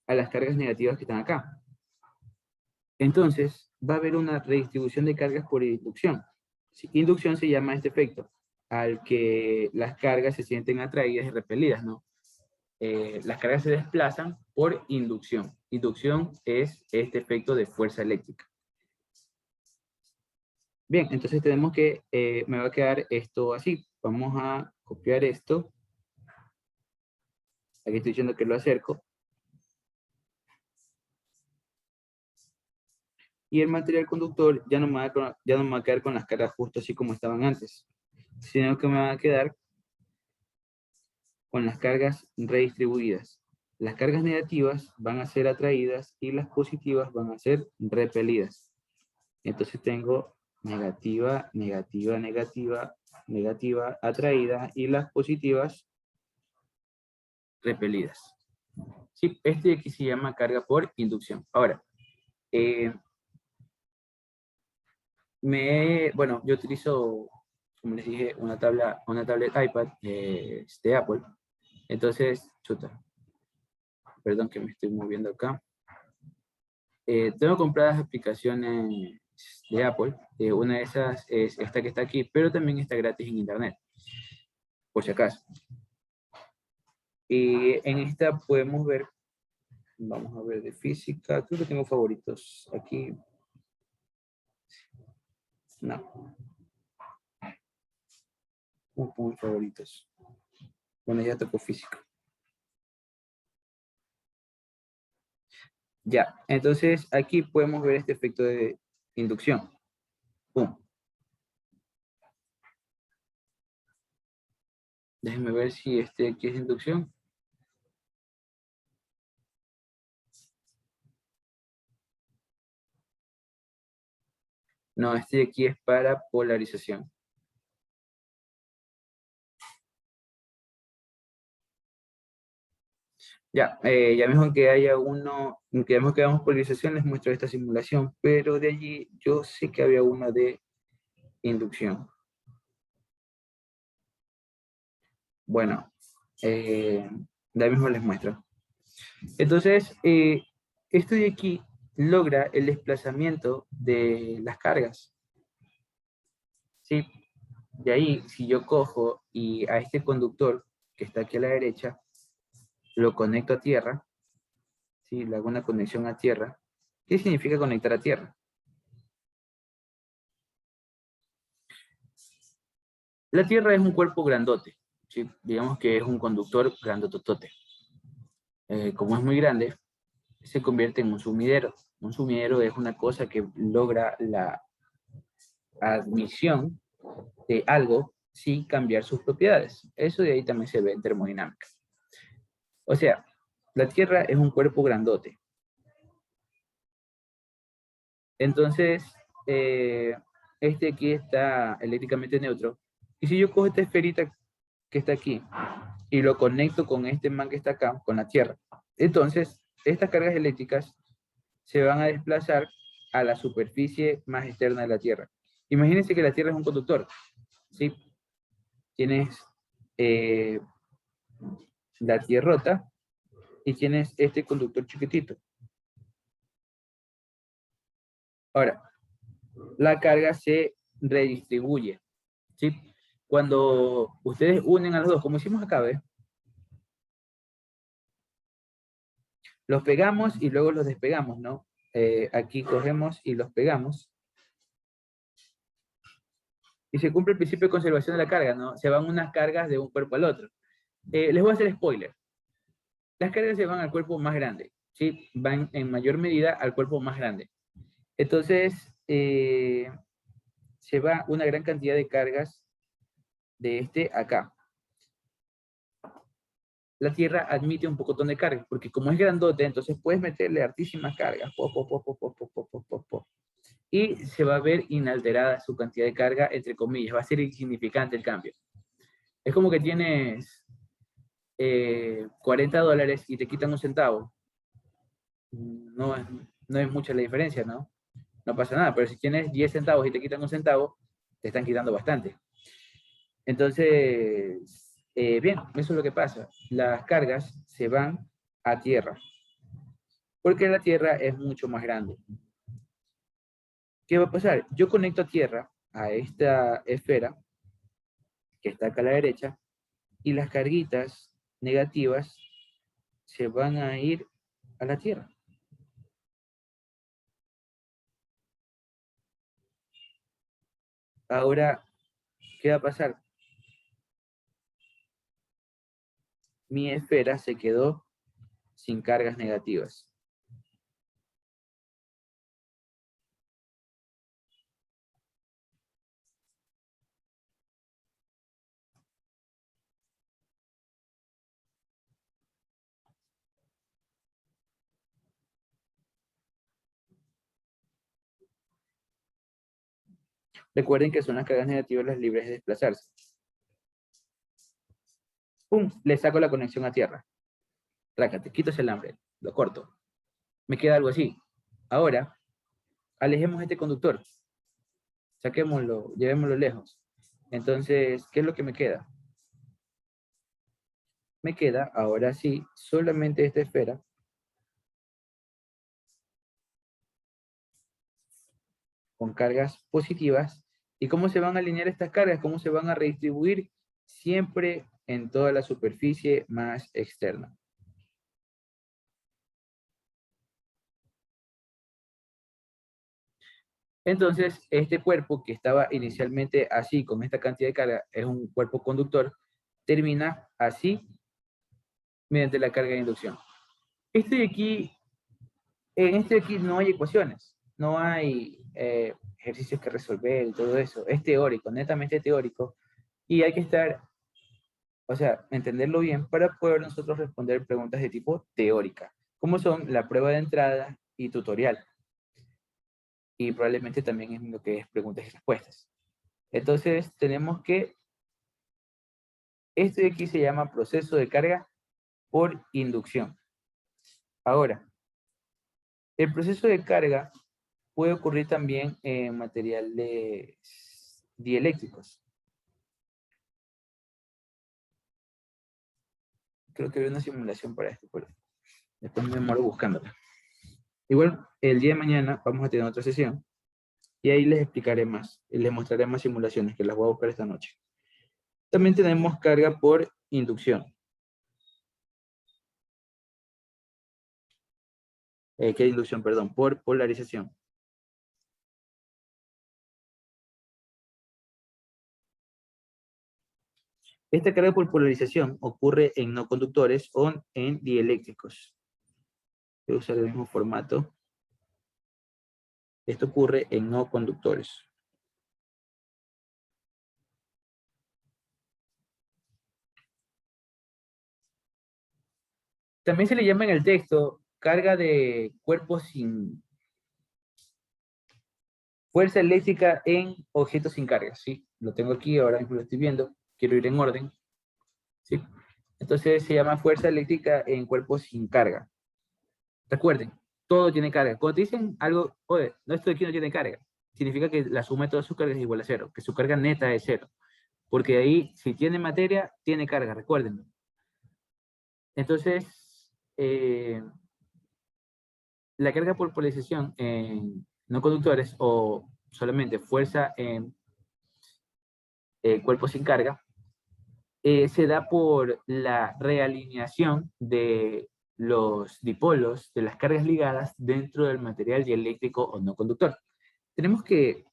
a las cargas negativas que están acá. Entonces va a haber una redistribución de cargas por inducción. Inducción se llama este efecto, al que las cargas se sienten atraídas y repelidas, ¿no? Las cargas se desplazan por inducción. Inducción es este efecto de fuerza eléctrica. Bien, entonces tenemos que, me va a quedar esto así. Vamos a copiar esto. Aquí estoy diciendo que lo acerco. Y el material conductor ya no ya no me va a quedar con las cargas justo así como estaban antes, sino que me va a quedar con las cargas redistribuidas. Las cargas negativas van a ser atraídas y las positivas van a ser repelidas. Entonces tengo negativa, negativa, negativa, negativa, atraída y las positivas repelidas. Sí, este de aquí se llama carga por inducción. Ahora, eh, bueno, yo utilizo, como les dije, una tablet iPad de Apple. Entonces, chuta, perdón que me estoy moviendo acá. Tengo compradas aplicaciones de Apple. Una de esas es esta que está aquí, pero también está gratis en internet, por si acaso. Y en esta podemos ver, vamos a ver de física, creo que tengo favoritos. Aquí, no, no pongo favoritos. Bueno, ya tocó física. Ya, entonces aquí podemos ver este efecto de inducción. Pum. Déjenme ver si este aquí es inducción. No, este de aquí es para polarización. Ya, ya mismo que haya uno, que ya mismo que hagamos polarización, les muestro esta simulación, pero de allí yo sé que había una de inducción. Bueno, ya mismo les muestro. Entonces, esto de aquí logra el desplazamiento de las cargas. ¿Sí? De ahí, si yo cojo y a este conductor que está aquí a la derecha, lo conecto a tierra, ¿sí? Le hago una conexión a tierra. ¿Qué significa conectar a tierra? La tierra es un cuerpo grandote, ¿sí? Digamos que es un conductor grandototote. Como es muy grande, se convierte en un sumidero. Un sumidero es una cosa que logra la admisión de algo sin cambiar sus propiedades. Eso de ahí también se ve en termodinámica. O sea, la Tierra es un cuerpo grandote. Entonces, eh, este aquí está eléctricamente neutro. Y si yo cojo esta esferita que está aquí y lo conecto con este man que está acá, con la Tierra, entonces estas cargas eléctricas se van a desplazar a la superficie más externa de la Tierra. Imagínense que la Tierra es un conductor, ¿sí? Tienes eh, la tierrota y tienes este conductor chiquitito. Ahora, la carga se redistribuye, ¿sí? Cuando ustedes unen a los dos, como hicimos acá, ¿ves? Los pegamos y luego los despegamos, ¿no? Aquí cogemos y los pegamos. Y se cumple el principio de conservación de la carga, ¿no? Se van unas cargas de un cuerpo al otro. Les voy a hacer spoiler. Las cargas se van al cuerpo más grande, ¿sí? Van en mayor medida al cuerpo más grande. Entonces, se va una gran cantidad de cargas de este acá. La Tierra admite un pocotón de cargas, porque como es grandote, entonces puedes meterle hartísimas cargas, y se va a ver inalterada su cantidad de carga, entre comillas, va a ser insignificante el cambio. Es como que tienes $40 y te quitan un centavo. No es, no es mucha la diferencia, ¿no? No pasa nada, pero si tienes 10 centavos y te quitan un centavo, te están quitando bastante. Entonces, bien, eso es lo que pasa. Las cargas se van a tierra, porque la tierra es mucho más grande. ¿Qué va a pasar? Yo conecto a tierra a esta esfera, que está acá a la derecha, y las carguitas negativas se van a ir a la tierra. Ahora, ¿qué va a pasar? Mi esfera se quedó sin cargas negativas. Recuerden que son las cargas negativas las libres de desplazarse. ¡Pum! Le saco la conexión a tierra. Trácate, quito ese alambre, lo corto. Me queda algo así. Ahora, alejemos este conductor. Saquémoslo, llevémoslo lejos. Entonces, ¿qué es lo que me queda? Me queda, ahora sí, solamente esta esfera con cargas positivas. ¿Y cómo se van a alinear estas cargas? ¿Cómo se van a redistribuir? Siempre en toda la superficie más externa. Entonces, este cuerpo que estaba inicialmente así, con esta cantidad de carga, es un cuerpo conductor, termina así mediante la carga de inducción. Este de aquí, en este de aquí no hay ecuaciones, no hay ejercicios que resolver y todo eso. Es teórico, netamente teórico. Y hay que estar, o sea, entenderlo bien para poder nosotros responder preguntas de tipo teórica, como son la prueba de entrada y tutorial. Y probablemente también es lo que es preguntas y respuestas. Entonces, tenemos que, este de aquí se llama proceso de carga por inducción. Ahora, el proceso de carga puede ocurrir también en materiales dieléctricos. Creo que hay una simulación para esto, pero después me demoro buscándola. Igual, el día de mañana vamos a tener otra sesión y ahí les explicaré más, y les mostraré más simulaciones que las voy a buscar esta noche. También tenemos carga por inducción. ¿Qué inducción? Perdón, por polarización. Esta carga por polarización ocurre en no conductores o en dieléctricos. Voy a usar el mismo formato. Esto ocurre en no conductores. También se le llama en el texto carga de cuerpos sin fuerza eléctrica en objetos sin carga, ¿sí? Lo tengo aquí, ahora mismo lo estoy viendo, quiero ir en orden, ¿sí? Entonces se llama fuerza eléctrica en cuerpos sin carga. Recuerden, todo tiene carga. Cuando te dicen algo, oye, no, esto de aquí no tiene carga, significa que la suma de todas sus cargas es igual a cero, que su carga neta es cero. Porque ahí, si tiene materia, tiene carga, recuérdenlo. Entonces, la carga por polarización en no conductores o solamente fuerza en cuerpos sin carga se da por la realineación de los dipolos de las cargas ligadas dentro del material dieléctrico o no conductor. Tenemos que,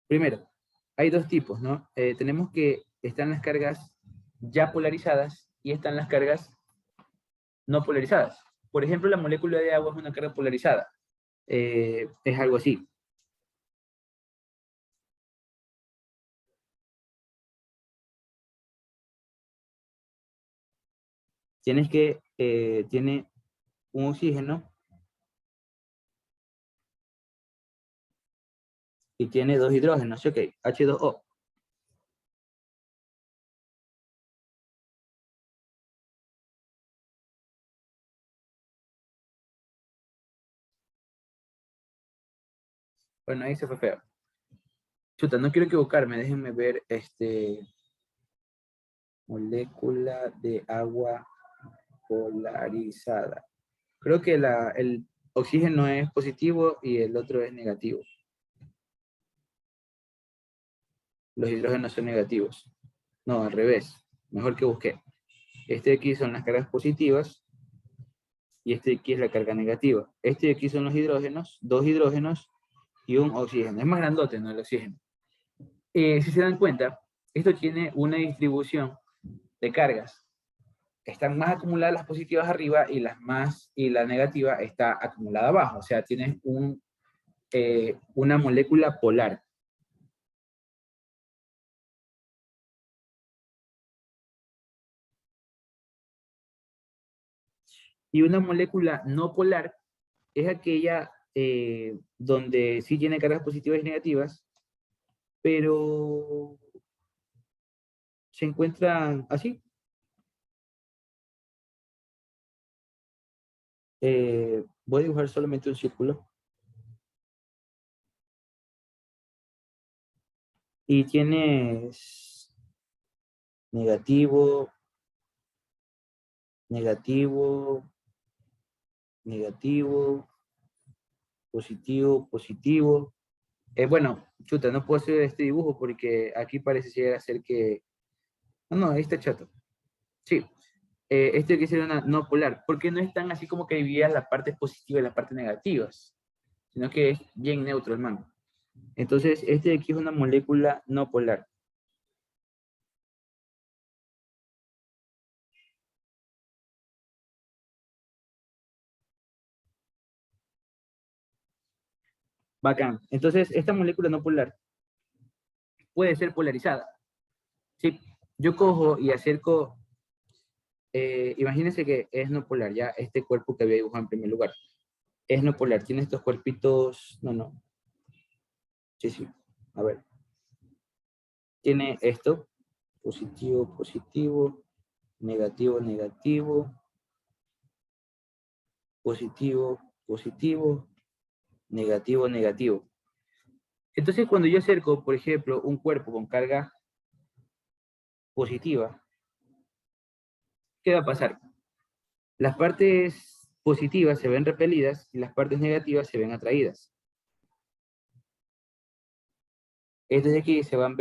primero, hay dos tipos, ¿no? Tenemos que están las cargas ya polarizadas y están las cargas no polarizadas. Por ejemplo, la molécula de agua es una carga polarizada. Es algo así. Tiene un oxígeno y tiene dos hidrógenos, ¿sí? Ok, H2O. Bueno, ahí se fue feo. Chuta, no quiero equivocarme, déjenme ver molécula de agua polarizada. Creo que el oxígeno es positivo y el otro es negativo. Los hidrógenos son negativos. No, al revés. Mejor que busqué. Este de aquí son las cargas positivas y este de aquí es la carga negativa. Este de aquí son los hidrógenos, dos hidrógenos, y un oxígeno. Es más grandote, ¿no? El oxígeno. Si se dan cuenta, esto tiene una distribución de cargas. Están más acumuladas las positivas arriba y la negativa está acumulada abajo. O sea, tienes una molécula polar. Y una molécula no polar es aquella donde sí tiene cargas positivas y negativas, pero se encuentran así. Voy a dibujar solamente un círculo. Y tienes negativo, negativo, negativo, positivo, positivo. Bueno, chuta, no puedo hacer este dibujo porque aquí parece ser que... No, no, ahí está chato. Sí, esto hay que ser una no polar, porque no están así como que divididas las partes positivas y las partes negativas, sino que es bien neutro el man. Entonces, este de aquí es una molécula no polar. Bacán. Entonces, esta molécula no polar puede ser polarizada. Sí, yo cojo y acerco, imagínense que es no polar, ya este cuerpo que había dibujado en primer lugar. Es no polar, tiene estos cuerpitos, no. Sí, sí, a ver. Tiene esto, positivo, positivo, negativo, negativo, positivo, positivo, negativo, negativo. Entonces, cuando yo acerco, por ejemplo, un cuerpo con carga positiva, ¿qué va a pasar? Las partes positivas se ven repelidas y las partes negativas se ven atraídas. Estas de aquí se van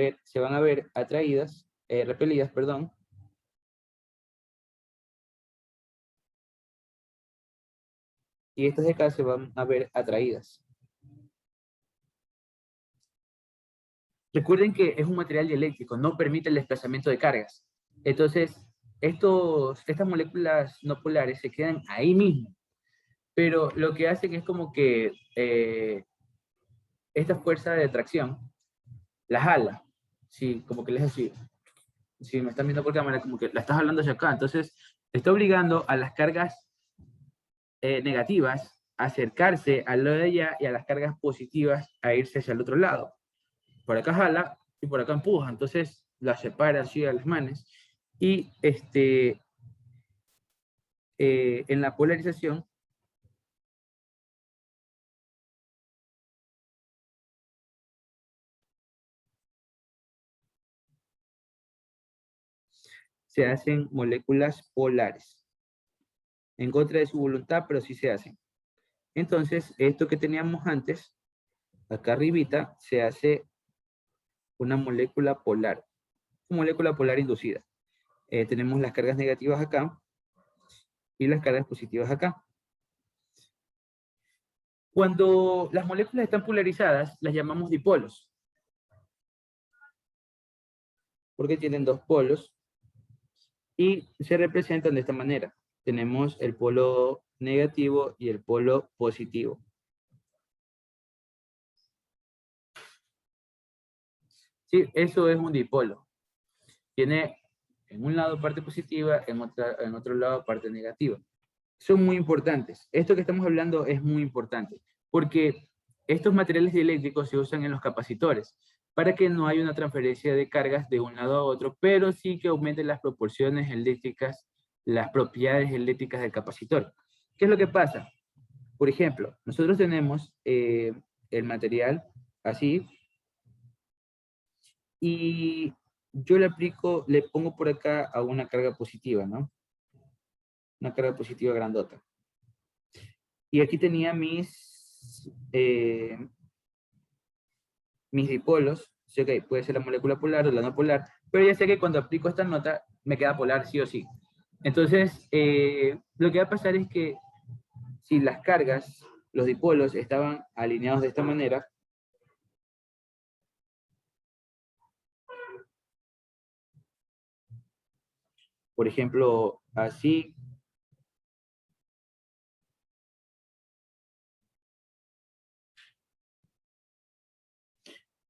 a ver atraídas, repelidas, perdón. Y estas de acá se van a ver atraídas. Recuerden que es un material dieléctrico, no permite el desplazamiento de cargas. Entonces, estas moléculas no polares se quedan ahí mismo. Pero lo que hacen es como que esta fuerza de atracción la jala. Sí, como que les así. Si me están viendo por cámara, como que la estás jalando hacia acá. Entonces, está obligando a las cargas negativas a acercarse al lado de allá y a las cargas positivas a irse hacia el otro lado. Por acá jala y por acá empuja. Entonces, la separa así a las manos. Y en la polarización se hacen moléculas polares. En contra de su voluntad, pero sí se hacen. Entonces, esto que teníamos antes, acá arribita, se hace una molécula polar. Una molécula polar inducida. Tenemos las cargas negativas acá y las cargas positivas acá. Cuando las moléculas están polarizadas, las llamamos dipolos. Porque tienen dos polos y se representan de esta manera. Tenemos el polo negativo y el polo positivo. Sí, eso es un dipolo. Tiene en un lado parte positiva, en otro lado parte negativa. Son muy importantes. Esto que estamos hablando es muy importante, porque estos materiales dieléctricos se usan en los capacitores, para que no haya una transferencia de cargas de un lado a otro, pero sí que aumenten las proporciones eléctricas, las propiedades eléctricas del capacitor. ¿Qué es lo que pasa? Por ejemplo, nosotros tenemos el material así, y yo le pongo por acá a una carga positiva, ¿no? Una carga positiva grandota. Y aquí tenía mis dipolos. Sí, ok, puede ser la molécula polar o la no polar, pero ya sé que cuando aplico esta nota me queda polar sí o sí. Entonces, lo que va a pasar es que si las cargas, los dipolos estaban alineados de esta manera, Por ejemplo, así.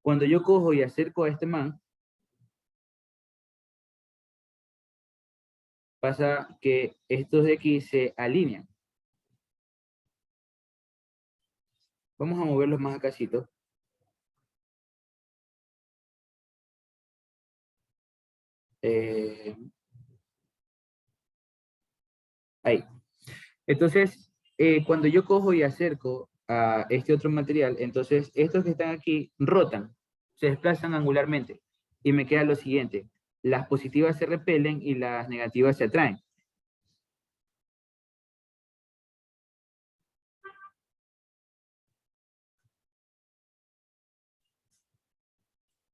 Cuando yo cojo y acerco a este man, pasa que estos de aquí se alinean. Vamos a moverlos más acácito. Ahí. Entonces, cuando yo cojo y acerco a este otro material, entonces estos que están aquí rotan, se desplazan angularmente. Y me queda lo siguiente. Las positivas se repelen y las negativas se atraen.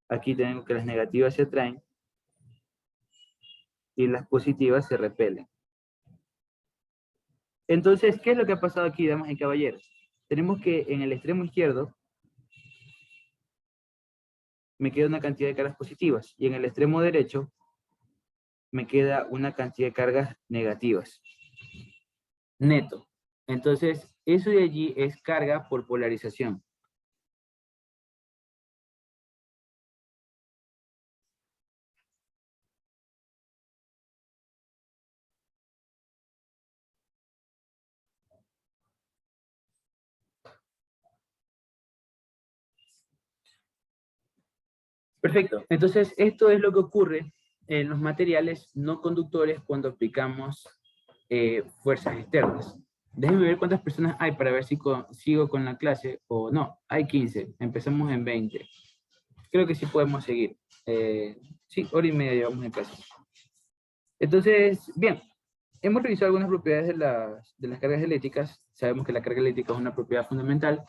Aquí tenemos que las negativas se atraen y las positivas se repelen. Entonces, ¿qué es lo que ha pasado aquí, damas y caballeros? Tenemos que en el extremo izquierdo me queda una cantidad de cargas positivas y en el extremo derecho me queda una cantidad de cargas negativas. Neto. Entonces, eso de allí es carga por polarización. Perfecto. Entonces, esto es lo que ocurre en los materiales no conductores cuando aplicamos fuerzas externas. Déjenme ver cuántas personas hay para ver si sigo con la clase o no. Hay 15. Empezamos en 20. Creo que sí podemos seguir. Sí, hora y media llevamos en clase. Entonces, bien, hemos revisado algunas propiedades de las cargas eléctricas. Sabemos que la carga eléctrica es una propiedad fundamental.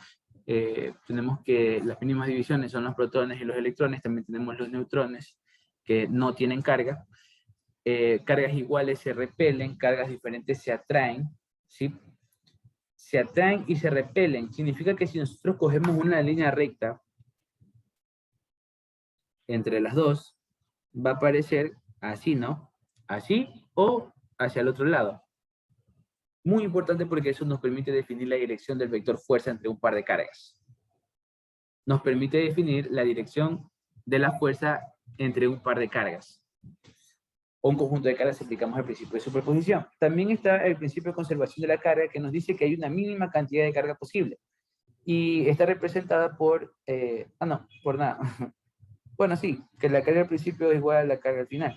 Tenemos que las mínimas divisiones son los protones y los electrones. También tenemos los neutrones que no tienen carga. Cargas iguales se repelen, cargas diferentes se atraen, ¿sí? Se atraen y se repelen. Significa que si nosotros cogemos una línea recta entre las dos, va a aparecer así, ¿no? Así o hacia el otro lado. Muy importante porque eso nos permite definir la dirección del vector fuerza entre un par de cargas. Nos permite definir la dirección de la fuerza entre un par de cargas. O un conjunto de cargas si aplicamos el principio de superposición. También está el principio de conservación de la carga que nos dice que hay una mínima cantidad de carga posible. Y está representada por... no, por nada. Bueno, sí, que la carga al principio es igual a la carga al final.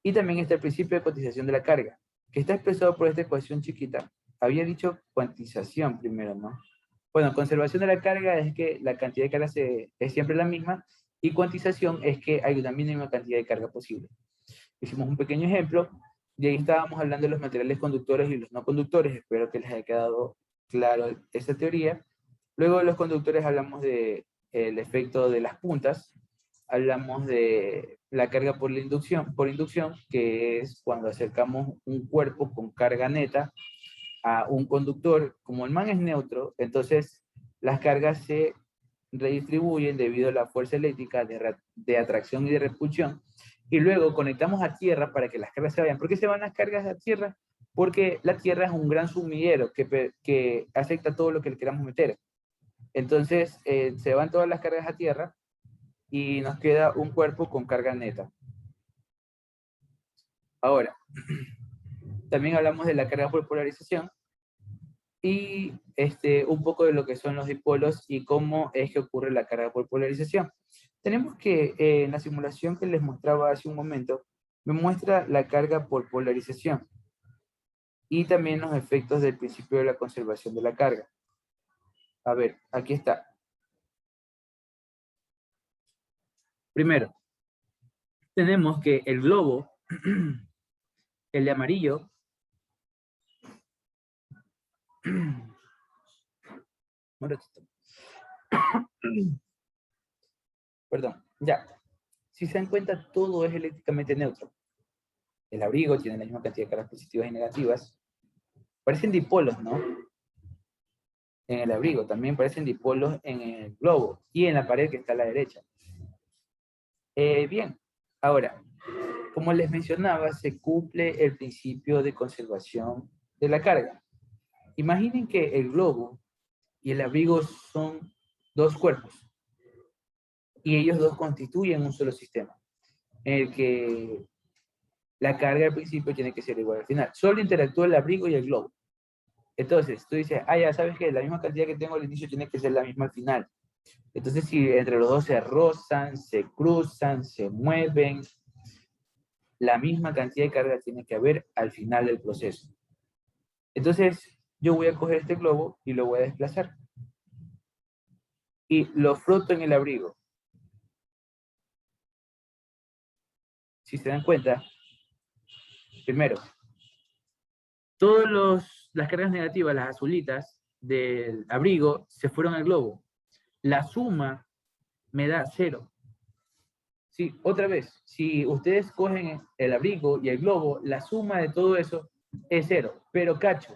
Y también está el principio de cuantización de la carga, que está expresado por esta ecuación chiquita. Había dicho cuantización primero, ¿no? Bueno, conservación de la carga es que la cantidad de carga es siempre la misma, y cuantización es que hay una mínima cantidad de carga posible. Hicimos un pequeño ejemplo, y ahí estábamos hablando de los materiales conductores y los no conductores. Espero que les haya quedado claro esta teoría. Luego de los conductores hablamos del efecto de las puntas, hablamos de la carga por inducción, que es cuando acercamos un cuerpo con carga neta a un conductor. Como el man es neutro, entonces las cargas se redistribuyen debido a la fuerza eléctrica de atracción y de repulsión, y luego conectamos a tierra para que las cargas se vayan. ¿Por qué se van las cargas a tierra? Porque la tierra es un gran sumidero que acepta todo lo que le queramos meter. Entonces, se van todas las cargas a tierra y nos queda un cuerpo con carga neta. Ahora, también hablamos de la carga por polarización y un poco de lo que son los dipolos y cómo es que ocurre la carga por polarización. Tenemos que en la simulación que les mostraba hace un momento, me muestra la carga por polarización y también los efectos del principio de la conservación de la carga. A ver, aquí está. Primero, tenemos que el globo, el de amarillo, perdón, ya. Si se dan cuenta, todo es eléctricamente neutro. El abrigo tiene la misma cantidad de cargas positivas y negativas. Parecen dipolos, ¿no? En el abrigo, también parecen dipolos en el globo y en la pared que está a la derecha. Bien, ahora, como les mencionaba, se cumple el principio de conservación de la carga. Imaginen que el globo y el abrigo son dos cuerpos y ellos dos constituyen un solo sistema, en el que la carga al principio tiene que ser igual al final. Solo interactúa el abrigo y el globo. Entonces, tú dices, ya sabes que la misma cantidad que tengo al inicio tiene que ser la misma al final. Entonces, si entre los dos se rozan, se cruzan, se mueven, la misma cantidad de carga tiene que haber al final del proceso. Entonces, yo voy a coger este globo y lo voy a desplazar. Y lo froto en el abrigo. Si se dan cuenta, primero, todas las cargas negativas, las azulitas del abrigo, se fueron al globo. La suma me da 0. Sí, otra vez, si ustedes cogen el abrigo y el globo, la suma de todo eso es 0. Pero cacho,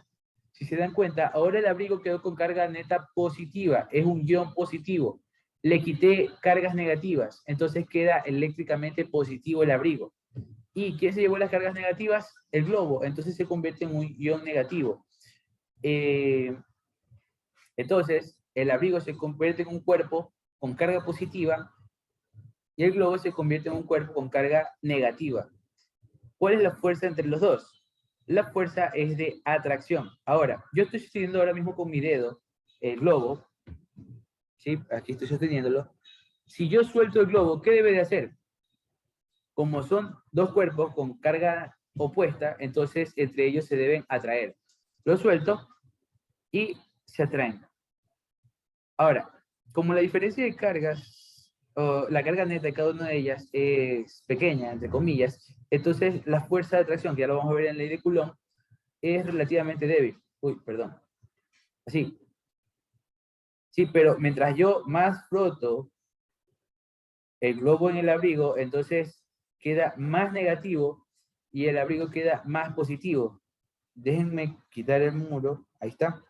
si se dan cuenta, ahora el abrigo quedó con carga neta positiva, es un guión positivo. Le quité cargas negativas, entonces queda eléctricamente positivo el abrigo. ¿Y quién se llevó las cargas negativas? El globo, entonces se convierte en un ion negativo. Entonces, el abrigo se convierte en un cuerpo con carga positiva y el globo se convierte en un cuerpo con carga negativa. ¿Cuál es la fuerza entre los dos? La fuerza es de atracción. Ahora, yo estoy sosteniendo ahora mismo con mi dedo el globo, ¿sí? Aquí estoy sosteniéndolo. Si yo suelto el globo, ¿qué debe de hacer? Como son dos cuerpos con carga opuesta, entonces entre ellos se deben atraer. Lo suelto y se atraen. Ahora, como la diferencia de cargas, o la carga neta de cada una de ellas es pequeña, entre comillas, entonces la fuerza de atracción, que ya lo vamos a ver en la ley de Coulomb, es relativamente débil. Uy, perdón. Así. Sí, pero mientras yo más froto el globo en el abrigo, entonces queda más negativo y el abrigo queda más positivo. Déjenme quitar el muro. Ahí está.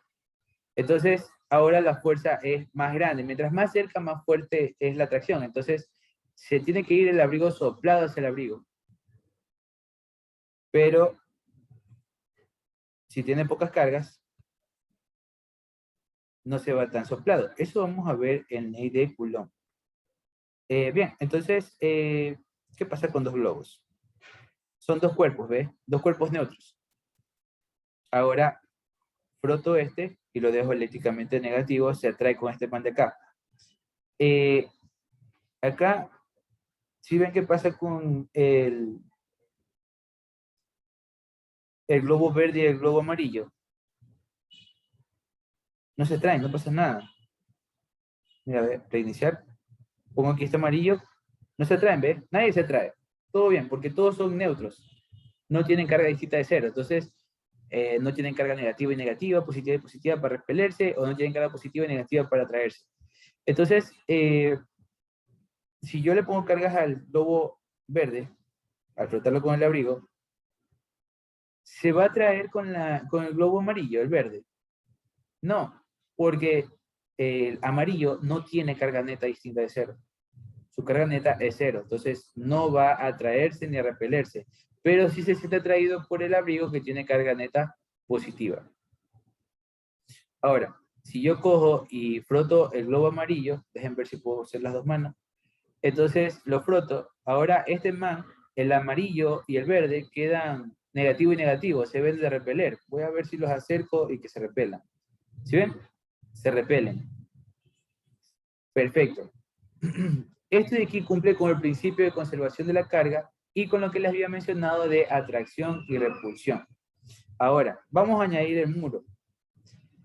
Entonces, ahora la fuerza es más grande. Mientras más cerca, más fuerte es la atracción. Entonces, se tiene que ir el abrigo soplado hacia el abrigo. Pero, si tiene pocas cargas, no se va tan soplado. Eso vamos a ver en ley de Coulomb. Bien, entonces, ¿qué pasa con dos globos? Son dos cuerpos, ¿ves? Dos cuerpos neutros. Ahora, froto este y lo dejo eléctricamente negativo, se atrae con este pan de acá. Acá, si ven qué pasa con el globo verde y el globo amarillo. No se traen, no pasa nada. Mira, a ver, reiniciar. Pongo aquí este amarillo. No se traen, ¿ves? Nadie se trae. Todo bien, porque todos son neutros. No tienen carga distinta de cero. Entonces, no tienen carga negativa y negativa, positiva y positiva para repelerse, o no tienen carga positiva y negativa para atraerse. Entonces, si yo le pongo cargas al globo verde, al frotarlo con el abrigo, se va a atraer con el globo amarillo, el verde. No, porque el amarillo no tiene carga neta distinta de cero. Su carga neta es cero, entonces no va a atraerse ni a repelerse, pero sí se siente atraído por el abrigo que tiene carga neta positiva. Ahora, si yo cojo y froto el globo amarillo, dejen ver si puedo hacer las dos manos, entonces lo froto, ahora este man, el amarillo y el verde quedan negativo y negativo, se ven de repeler. Voy a ver si los acerco y que se repelan. ¿Sí ven? Se repelen. Perfecto. Este de aquí cumple con el principio de conservación de la carga y con lo que les había mencionado de atracción y repulsión. Ahora, vamos a añadir el muro.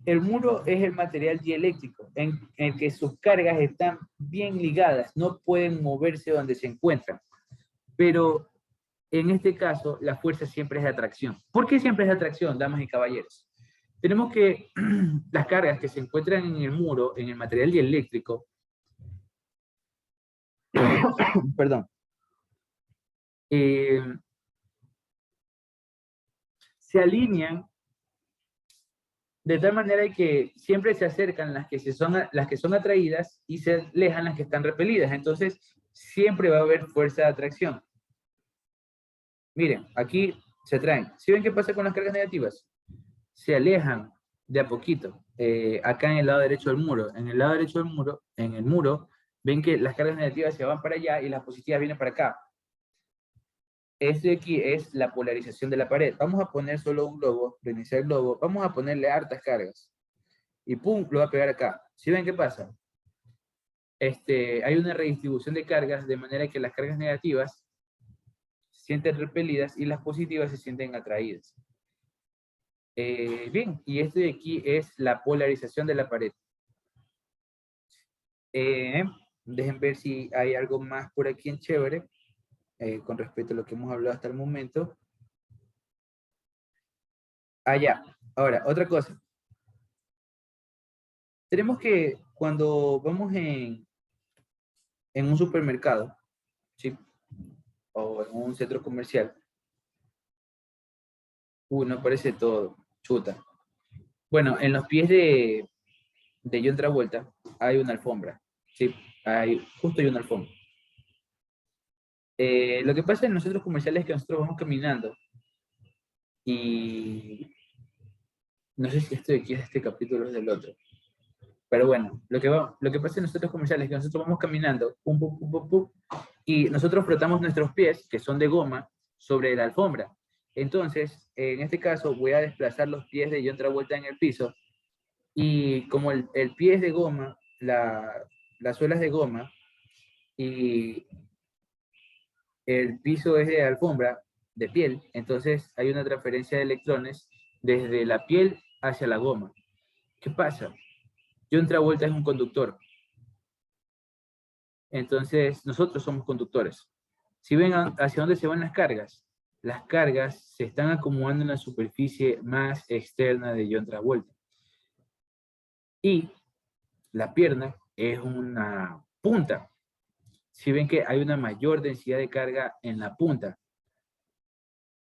El muro es el material dieléctrico en el que sus cargas están bien ligadas, no pueden moverse donde se encuentran. Pero en este caso, la fuerza siempre es de atracción. ¿Por qué siempre es de atracción, damas y caballeros? Tenemos que las cargas que se encuentran en el muro, en el material dieléctrico, perdón, se alinean de tal manera que siempre se acercan las que son atraídas y se alejan las que están repelidas. Entonces, siempre va a haber fuerza de atracción. Miren, aquí se traen. ¿Sí ven qué pasa con las cargas negativas? Se alejan de a poquito. Acá en el lado derecho del muro. En el lado derecho del muro, en el muro, ven que las cargas negativas se van para allá y las positivas vienen para acá. Este de aquí es la polarización de la pared. Vamos a poner solo un globo, reiniciar el globo. Vamos a ponerle hartas cargas. Y pum, lo va a pegar acá. ¿Sí ven qué pasa? Hay una redistribución de cargas de manera que las cargas negativas se sienten repelidas y las positivas se sienten atraídas. Bien, y este de aquí es la polarización de la pared. Dejen ver si hay algo más por aquí en chévere con respecto a lo que hemos hablado hasta el momento. Ya. Ahora, otra cosa. Tenemos que, cuando vamos en un supermercado, ¿sí? O en un centro comercial, no aparece todo, chuta. Bueno, en los pies de John Travolta hay una alfombra, ¿sí? Justo hay una alfombra. Lo que pasa en los centros comerciales es que nosotros vamos caminando y no sé si esto de aquí es este capítulo o es del otro. Pero bueno, lo que pasa en los centros comerciales es que nosotros vamos caminando, pum, pum, pum, pum, pum, y nosotros frotamos nuestros pies, que son de goma, sobre la alfombra. Entonces, en este caso, voy a desplazar los pies de John Travolta en el piso, y como el pie es de goma, la suela es de goma, y el piso es de alfombra, de piel, entonces hay una transferencia de electrones desde la piel hacia la goma. ¿Qué pasa? John Travolta es un conductor. Entonces, nosotros somos conductores. Si ven hacia dónde se van las cargas se están acomodando en la superficie más externa de John Travolta. Y la pierna es una punta. Si ven que hay una mayor densidad de carga en la punta.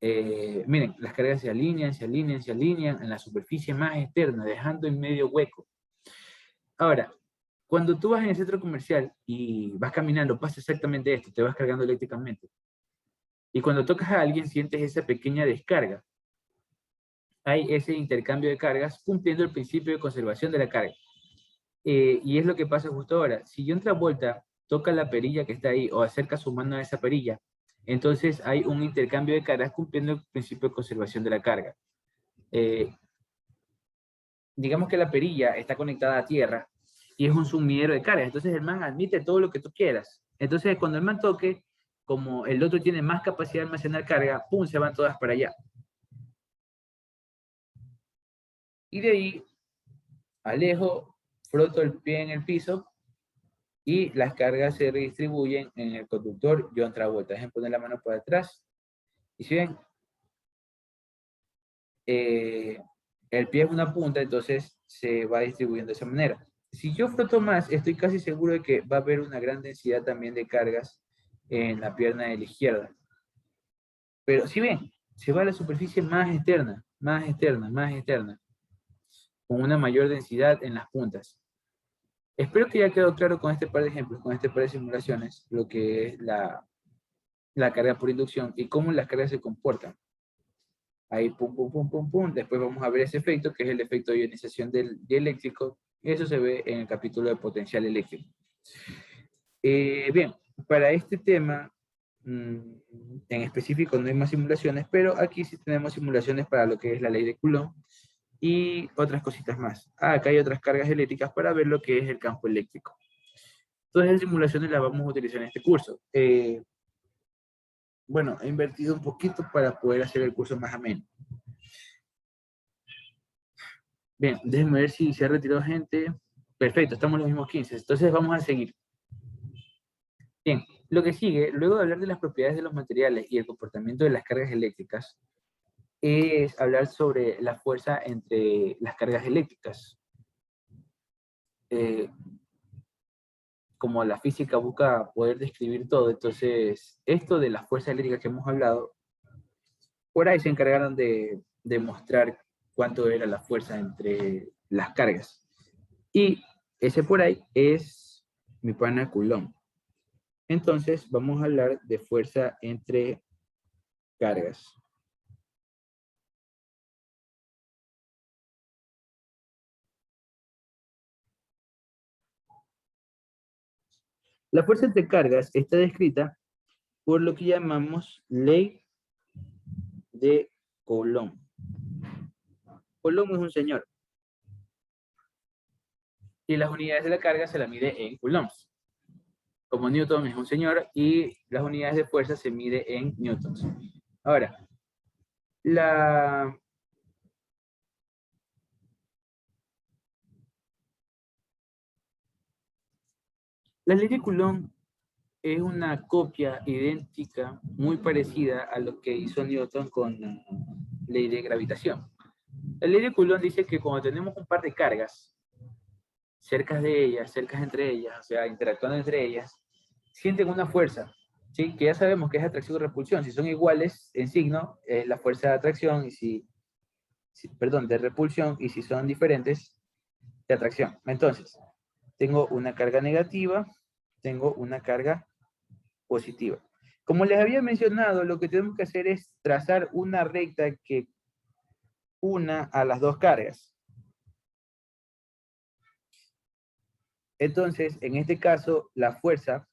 Miren, las cargas se alinean, se alinean, se alinean en la superficie más externa, dejando en medio hueco. Ahora, cuando tú vas en el centro comercial y vas caminando, pasa exactamente esto, te vas cargando eléctricamente. Y cuando tocas a alguien, sientes esa pequeña descarga. Hay ese intercambio de cargas cumpliendo el principio de conservación de la carga. Y es lo que pasa justo ahora. Si John Travolta toca la perilla que está ahí o acerca su mano a esa perilla, entonces hay un intercambio de cargas cumpliendo el principio de conservación de la carga. Digamos que la perilla está conectada a tierra y es un sumidero de cargas. Entonces el man admite todo lo que tú quieras. Entonces cuando el man toque, como el otro tiene más capacidad de almacenar carga, ¡pum!, se van todas para allá. Y de ahí alejo, froto el pie en el piso y las cargas se redistribuyen en el conductor John Travolta. Dejen poner la mano por atrás. Y si ven, el pie es una punta, entonces se va distribuyendo de esa manera. Si yo froto más, estoy casi seguro de que va a haber una gran densidad también de cargas en la pierna de la izquierda. Pero si ven, se va a la superficie más externa, más externa, más externa, con una mayor densidad en las puntas. Espero que ya quedó claro con este par de ejemplos, con este par de simulaciones, lo que es la carga por inducción y cómo las cargas se comportan. Ahí, pum, pum, pum, pum, pum. Después vamos a ver ese efecto, que es el efecto de ionización dieléctrico. Eso se ve en el capítulo de potencial eléctrico. Bien, para este tema en específico no hay más simulaciones, pero aquí sí tenemos simulaciones para lo que es la ley de Coulomb y otras cositas más. Acá hay otras cargas eléctricas para ver lo que es el campo eléctrico. Todas esas simulaciones las vamos a utilizar en este curso. Bueno, he invertido un poquito para poder hacer el curso más ameno. Bien, déjenme ver si se ha retirado gente. Perfecto, estamos en los mismos 15. Entonces vamos a seguir. Bien, lo que sigue, luego de hablar de las propiedades de los materiales y el comportamiento de las cargas eléctricas, es hablar sobre la fuerza entre las cargas eléctricas. Como la física busca poder describir todo, entonces esto de la fuerza eléctrica que hemos hablado, por ahí se encargaron de demostrar cuánto era la fuerza entre las cargas. Y ese por ahí es mi pana Coulomb. Entonces vamos a hablar de fuerza entre cargas. La fuerza entre cargas está descrita por lo que llamamos ley de Coulomb. Coulomb es un señor. Y las unidades de la carga se la mide en coulombs. Como Newton es un señor y las unidades de fuerza se mide en newtons. Ahora, la ley de Coulomb es una copia idéntica, muy parecida a lo que hizo Newton con la ley de gravitación. La ley de Coulomb dice que cuando tenemos un par de cargas, cerca entre ellas, o sea, interactuando entre ellas, sienten una fuerza, ¿sí? Que ya sabemos que es atracción y repulsión. Si son iguales en signo, es la fuerza de atracción, y perdón, de repulsión, y si son diferentes, de atracción. Entonces, tengo una carga negativa, tengo una carga positiva. Como les había mencionado, lo que tenemos que hacer es trazar una recta que una a las dos cargas. Entonces, en este caso, la fuerza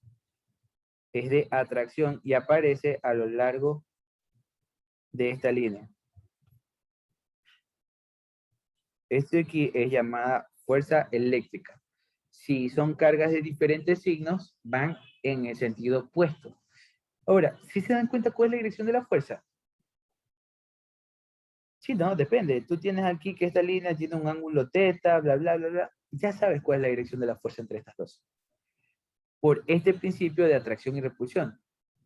es de atracción y aparece a lo largo de esta línea. Esto aquí es llamada fuerza eléctrica. Si son cargas de diferentes signos, van en el sentido opuesto. Ahora, ¿sí se dan cuenta cuál es la dirección de la fuerza? Sí, no, depende. Tú tienes aquí que esta línea tiene un ángulo teta, bla, bla, bla, bla. Ya sabes cuál es la dirección de la fuerza entre estas dos. Por este principio de atracción y repulsión.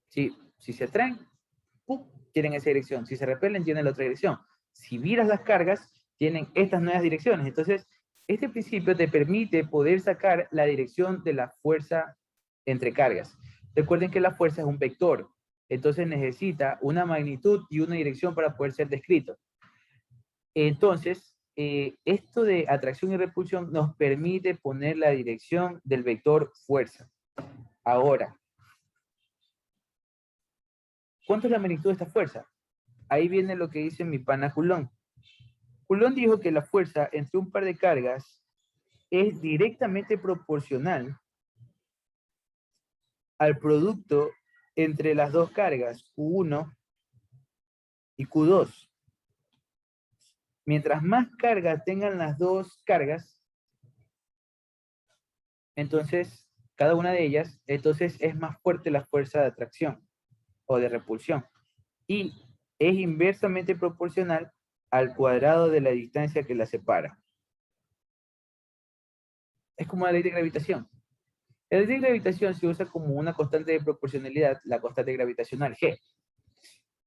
Si se atraen, ¡pum!, tienen esa dirección. Si se repelen, tienen la otra dirección. Si viras las cargas, tienen estas nuevas direcciones. Entonces, este principio te permite poder sacar la dirección de la fuerza entre cargas. Recuerden que la fuerza es un vector. Entonces necesita una magnitud y una dirección para poder ser descrito. Entonces, esto de atracción y repulsión nos permite poner la dirección del vector fuerza. Ahora, ¿cuánto es la magnitud de esta fuerza? Ahí viene lo que dice mi pana Coulomb. Coulomb dijo que la fuerza entre un par de cargas es directamente proporcional al producto entre las dos cargas, Q1 y Q2. Mientras más cargas tengan las dos cargas, entonces, cada una de ellas, entonces es más fuerte la fuerza de atracción o de repulsión. Y es inversamente proporcional al cuadrado de la distancia que la separa. Es como la ley de gravitación. La ley de gravitación se usa como una constante de proporcionalidad, la constante gravitacional G.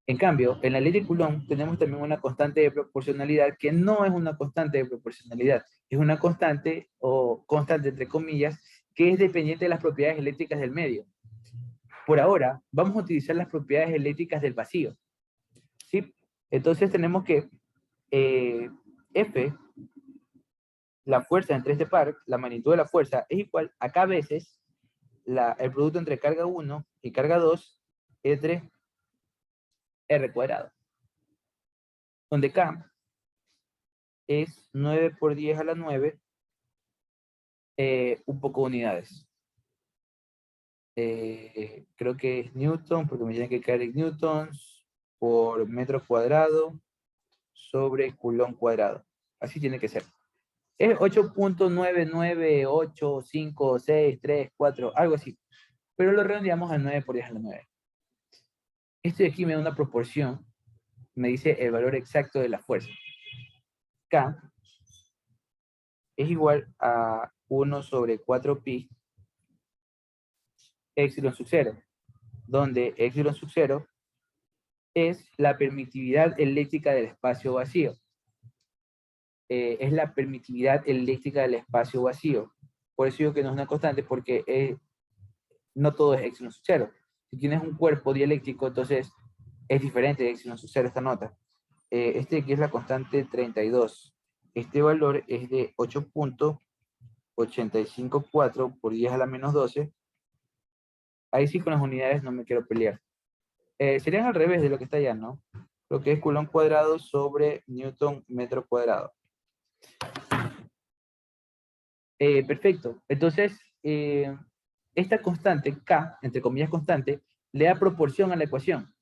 En cambio, en la ley de Coulomb tenemos también una constante de proporcionalidad que no es una constante de proporcionalidad, es una constante, o constante entre comillas, que es dependiente de las propiedades eléctricas del medio. Por ahora, vamos a utilizar las propiedades eléctricas del vacío, ¿sí? Entonces tenemos que F, la fuerza entre este par, la magnitud de la fuerza, es igual a K veces el producto entre carga 1 y carga 2 entre R cuadrado, donde K es 9 por 10 a la 9, un poco de unidades. Creo que es Newton, porque me tienen que caer en newtons por metro cuadrado sobre Coulomb cuadrado. Así tiene que ser. Es 8.9985634, algo así. Pero lo redondeamos a 9 por 10 a la 9. Esto de aquí me da una proporción, me dice el valor exacto de la fuerza. K es igual a 1 sobre 4pi epsilon sub 0, donde epsilon sub 0 es la permitividad eléctrica del espacio vacío. Es la permitividad eléctrica del espacio vacío. Por eso digo que no es una constante, porque no todo es epsilon sub 0. Si tienes un cuerpo dieléctrico, entonces es diferente de epsilon sub 0 esta nota. Este aquí es la constante 32. Este valor es de 8.854 por 10 a la menos 12. Ahí sí con las unidades no me quiero pelear. Serían al revés de lo que está allá, ¿no? Lo que es Coulomb cuadrado sobre Newton metro cuadrado. Perfecto. Entonces, esta constante, K, entre comillas constante, le da proporción a la ecuación.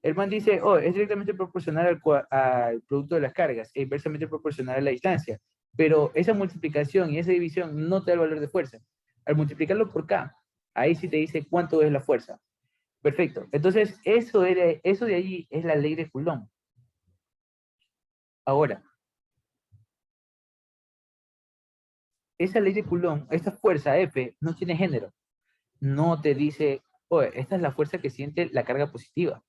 El man dice, oh, es directamente proporcional al producto de las cargas e inversamente proporcional a la distancia. Pero esa multiplicación y esa división no te da el valor de fuerza. Al multiplicarlo por K, ahí sí te dice cuánto es la fuerza. Perfecto. Entonces, eso de allí es la ley de Coulomb. Ahora, esa ley de Coulomb, esta fuerza F, no tiene género. No te dice, oye, esta es la fuerza que siente la carga positiva.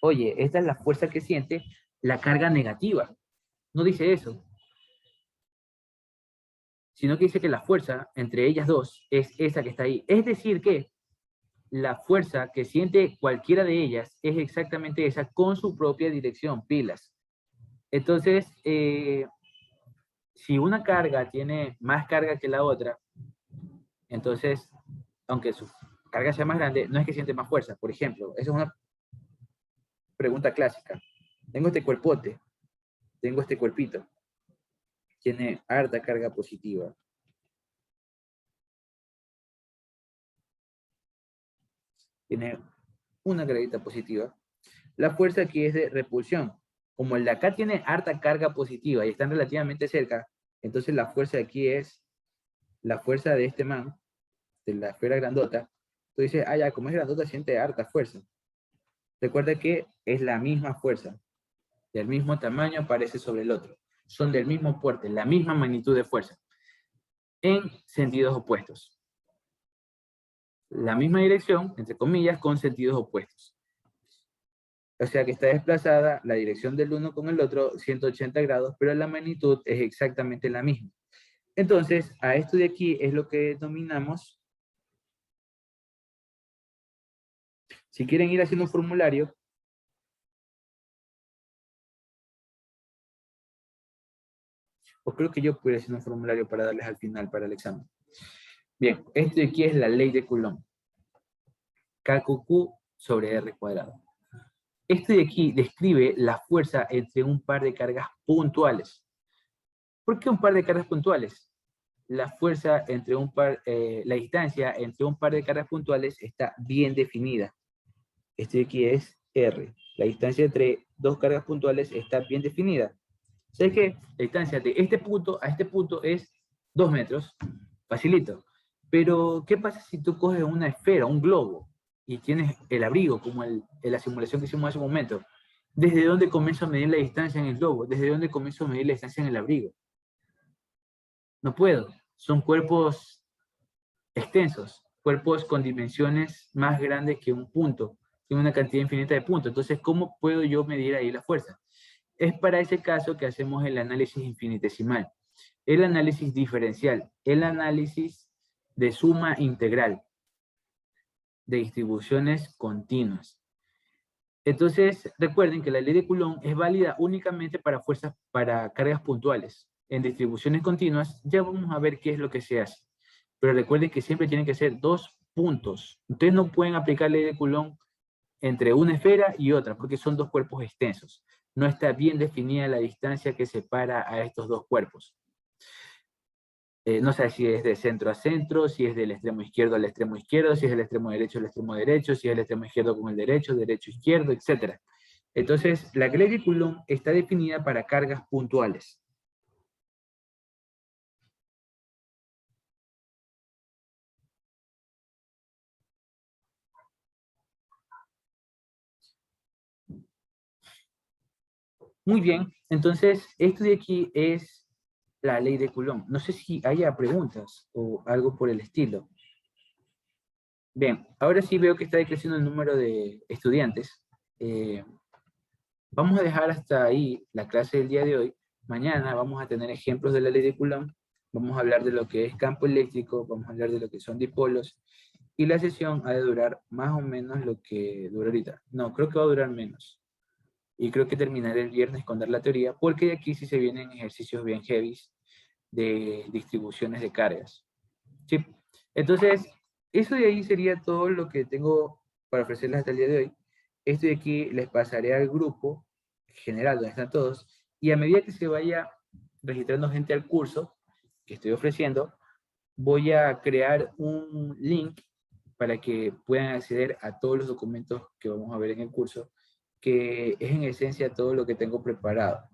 Oye, esta es la fuerza que siente la carga negativa. No dice eso, sino que dice que la fuerza entre ellas dos es esa que está ahí. Es decir que la fuerza que siente cualquiera de ellas es exactamente esa con su propia dirección, pilas. Entonces, si una carga tiene más carga que la otra, entonces, aunque su carga sea más grande, no es que siente más fuerza. Por ejemplo, esa es una pregunta clásica. Tengo este cuerpote, tengo este cuerpito, tiene harta carga positiva. Tiene una carguita positiva. La fuerza aquí es de repulsión. Como el de acá tiene harta carga positiva y están relativamente cerca, entonces la fuerza de aquí es la fuerza de este man, de la esfera grandota. Tú dices, ah, ya, como es grandota, siente harta fuerza. Recuerda que es la misma fuerza, del mismo tamaño, aparece sobre el otro. Son del mismo porte, la misma magnitud de fuerza, en sentidos opuestos. La misma dirección, entre comillas, con sentidos opuestos. O sea que está desplazada la dirección del uno con el otro 180 grados, pero la magnitud es exactamente la misma. Entonces, a esto de aquí es lo que denominamos. Si quieren ir haciendo un formulario, o creo que yo puedo ir haciendo un formulario para darles al final para el examen. Bien, esto de aquí es la ley de Coulomb. KQ sobre R cuadrado. Este de aquí describe la fuerza entre un par de cargas puntuales. ¿Por qué un par de cargas puntuales? La fuerza entre un par, la distancia entre un par de cargas puntuales está bien definida. Este de aquí es R. La distancia entre dos cargas puntuales está bien definida. ¿Sabes qué? La distancia de este punto a este punto es 2 metros. Facilito. Pero, ¿qué pasa si tú coges una esfera, un globo, y tienes el abrigo, como en la simulación que hicimos hace un momento? ¿Desde dónde comienzo a medir la distancia en el globo? ¿Desde dónde comienzo a medir la distancia en el abrigo? No puedo. Son cuerpos extensos, cuerpos con dimensiones más grandes que un punto, tiene una cantidad infinita de puntos. Entonces, ¿cómo puedo yo medir ahí la fuerza? Es para ese caso que hacemos el análisis infinitesimal, el análisis diferencial, el análisis de suma integral, de distribuciones continuas. Entonces, recuerden que la ley de Coulomb es válida únicamente para fuerzas, para cargas puntuales. En distribuciones continuas, ya vamos a ver qué es lo que se hace. Pero recuerden que siempre tienen que ser dos puntos. Ustedes no pueden aplicar la ley de Coulomb entre una esfera y otra, porque son dos cuerpos extensos. No está bien definida la distancia que separa a estos dos cuerpos. No sé si es de centro a centro, si es del extremo izquierdo al extremo izquierdo, si es del extremo derecho al extremo derecho, si es del extremo izquierdo con el derecho, derecho, izquierdo, etc. Entonces, la ley de Coulomb está definida para cargas puntuales. Muy bien, entonces, esto de aquí es la ley de Coulomb. No sé si haya preguntas o algo por el estilo. Bien, ahora sí veo que está decreciendo el número de estudiantes. Vamos a dejar hasta ahí la clase del día de hoy. Mañana vamos a tener ejemplos de la ley de Coulomb. Vamos a hablar de lo que es campo eléctrico, vamos a hablar de lo que son dipolos. Y la sesión ha de durar más o menos lo que dura ahorita. No, creo que va a durar menos. Y creo que terminaré el viernes con dar la teoría, porque de aquí sí se vienen ejercicios bien heavy de distribuciones de cargas. ¿Sí? Entonces, eso de ahí sería todo lo que tengo para ofrecerles hasta el día de hoy. esto de aquí les pasaré al grupo general donde están todos, y a medida que se vaya registrando gente al curso que estoy ofreciendo, voy a crear un link para que puedan acceder a todos los documentos que vamos a ver en el curso, que es en esencia todo lo que tengo preparado.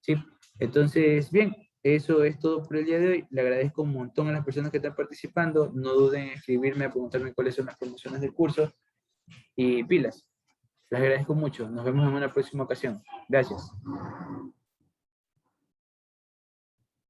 ¿Sí? Entonces, bien, eso es todo por el día de hoy. Le agradezco un montón a las personas que están participando. No duden en escribirme, a preguntarme cuáles son las promociones del curso. Y pilas, les agradezco mucho. Nos vemos en una próxima ocasión. Gracias.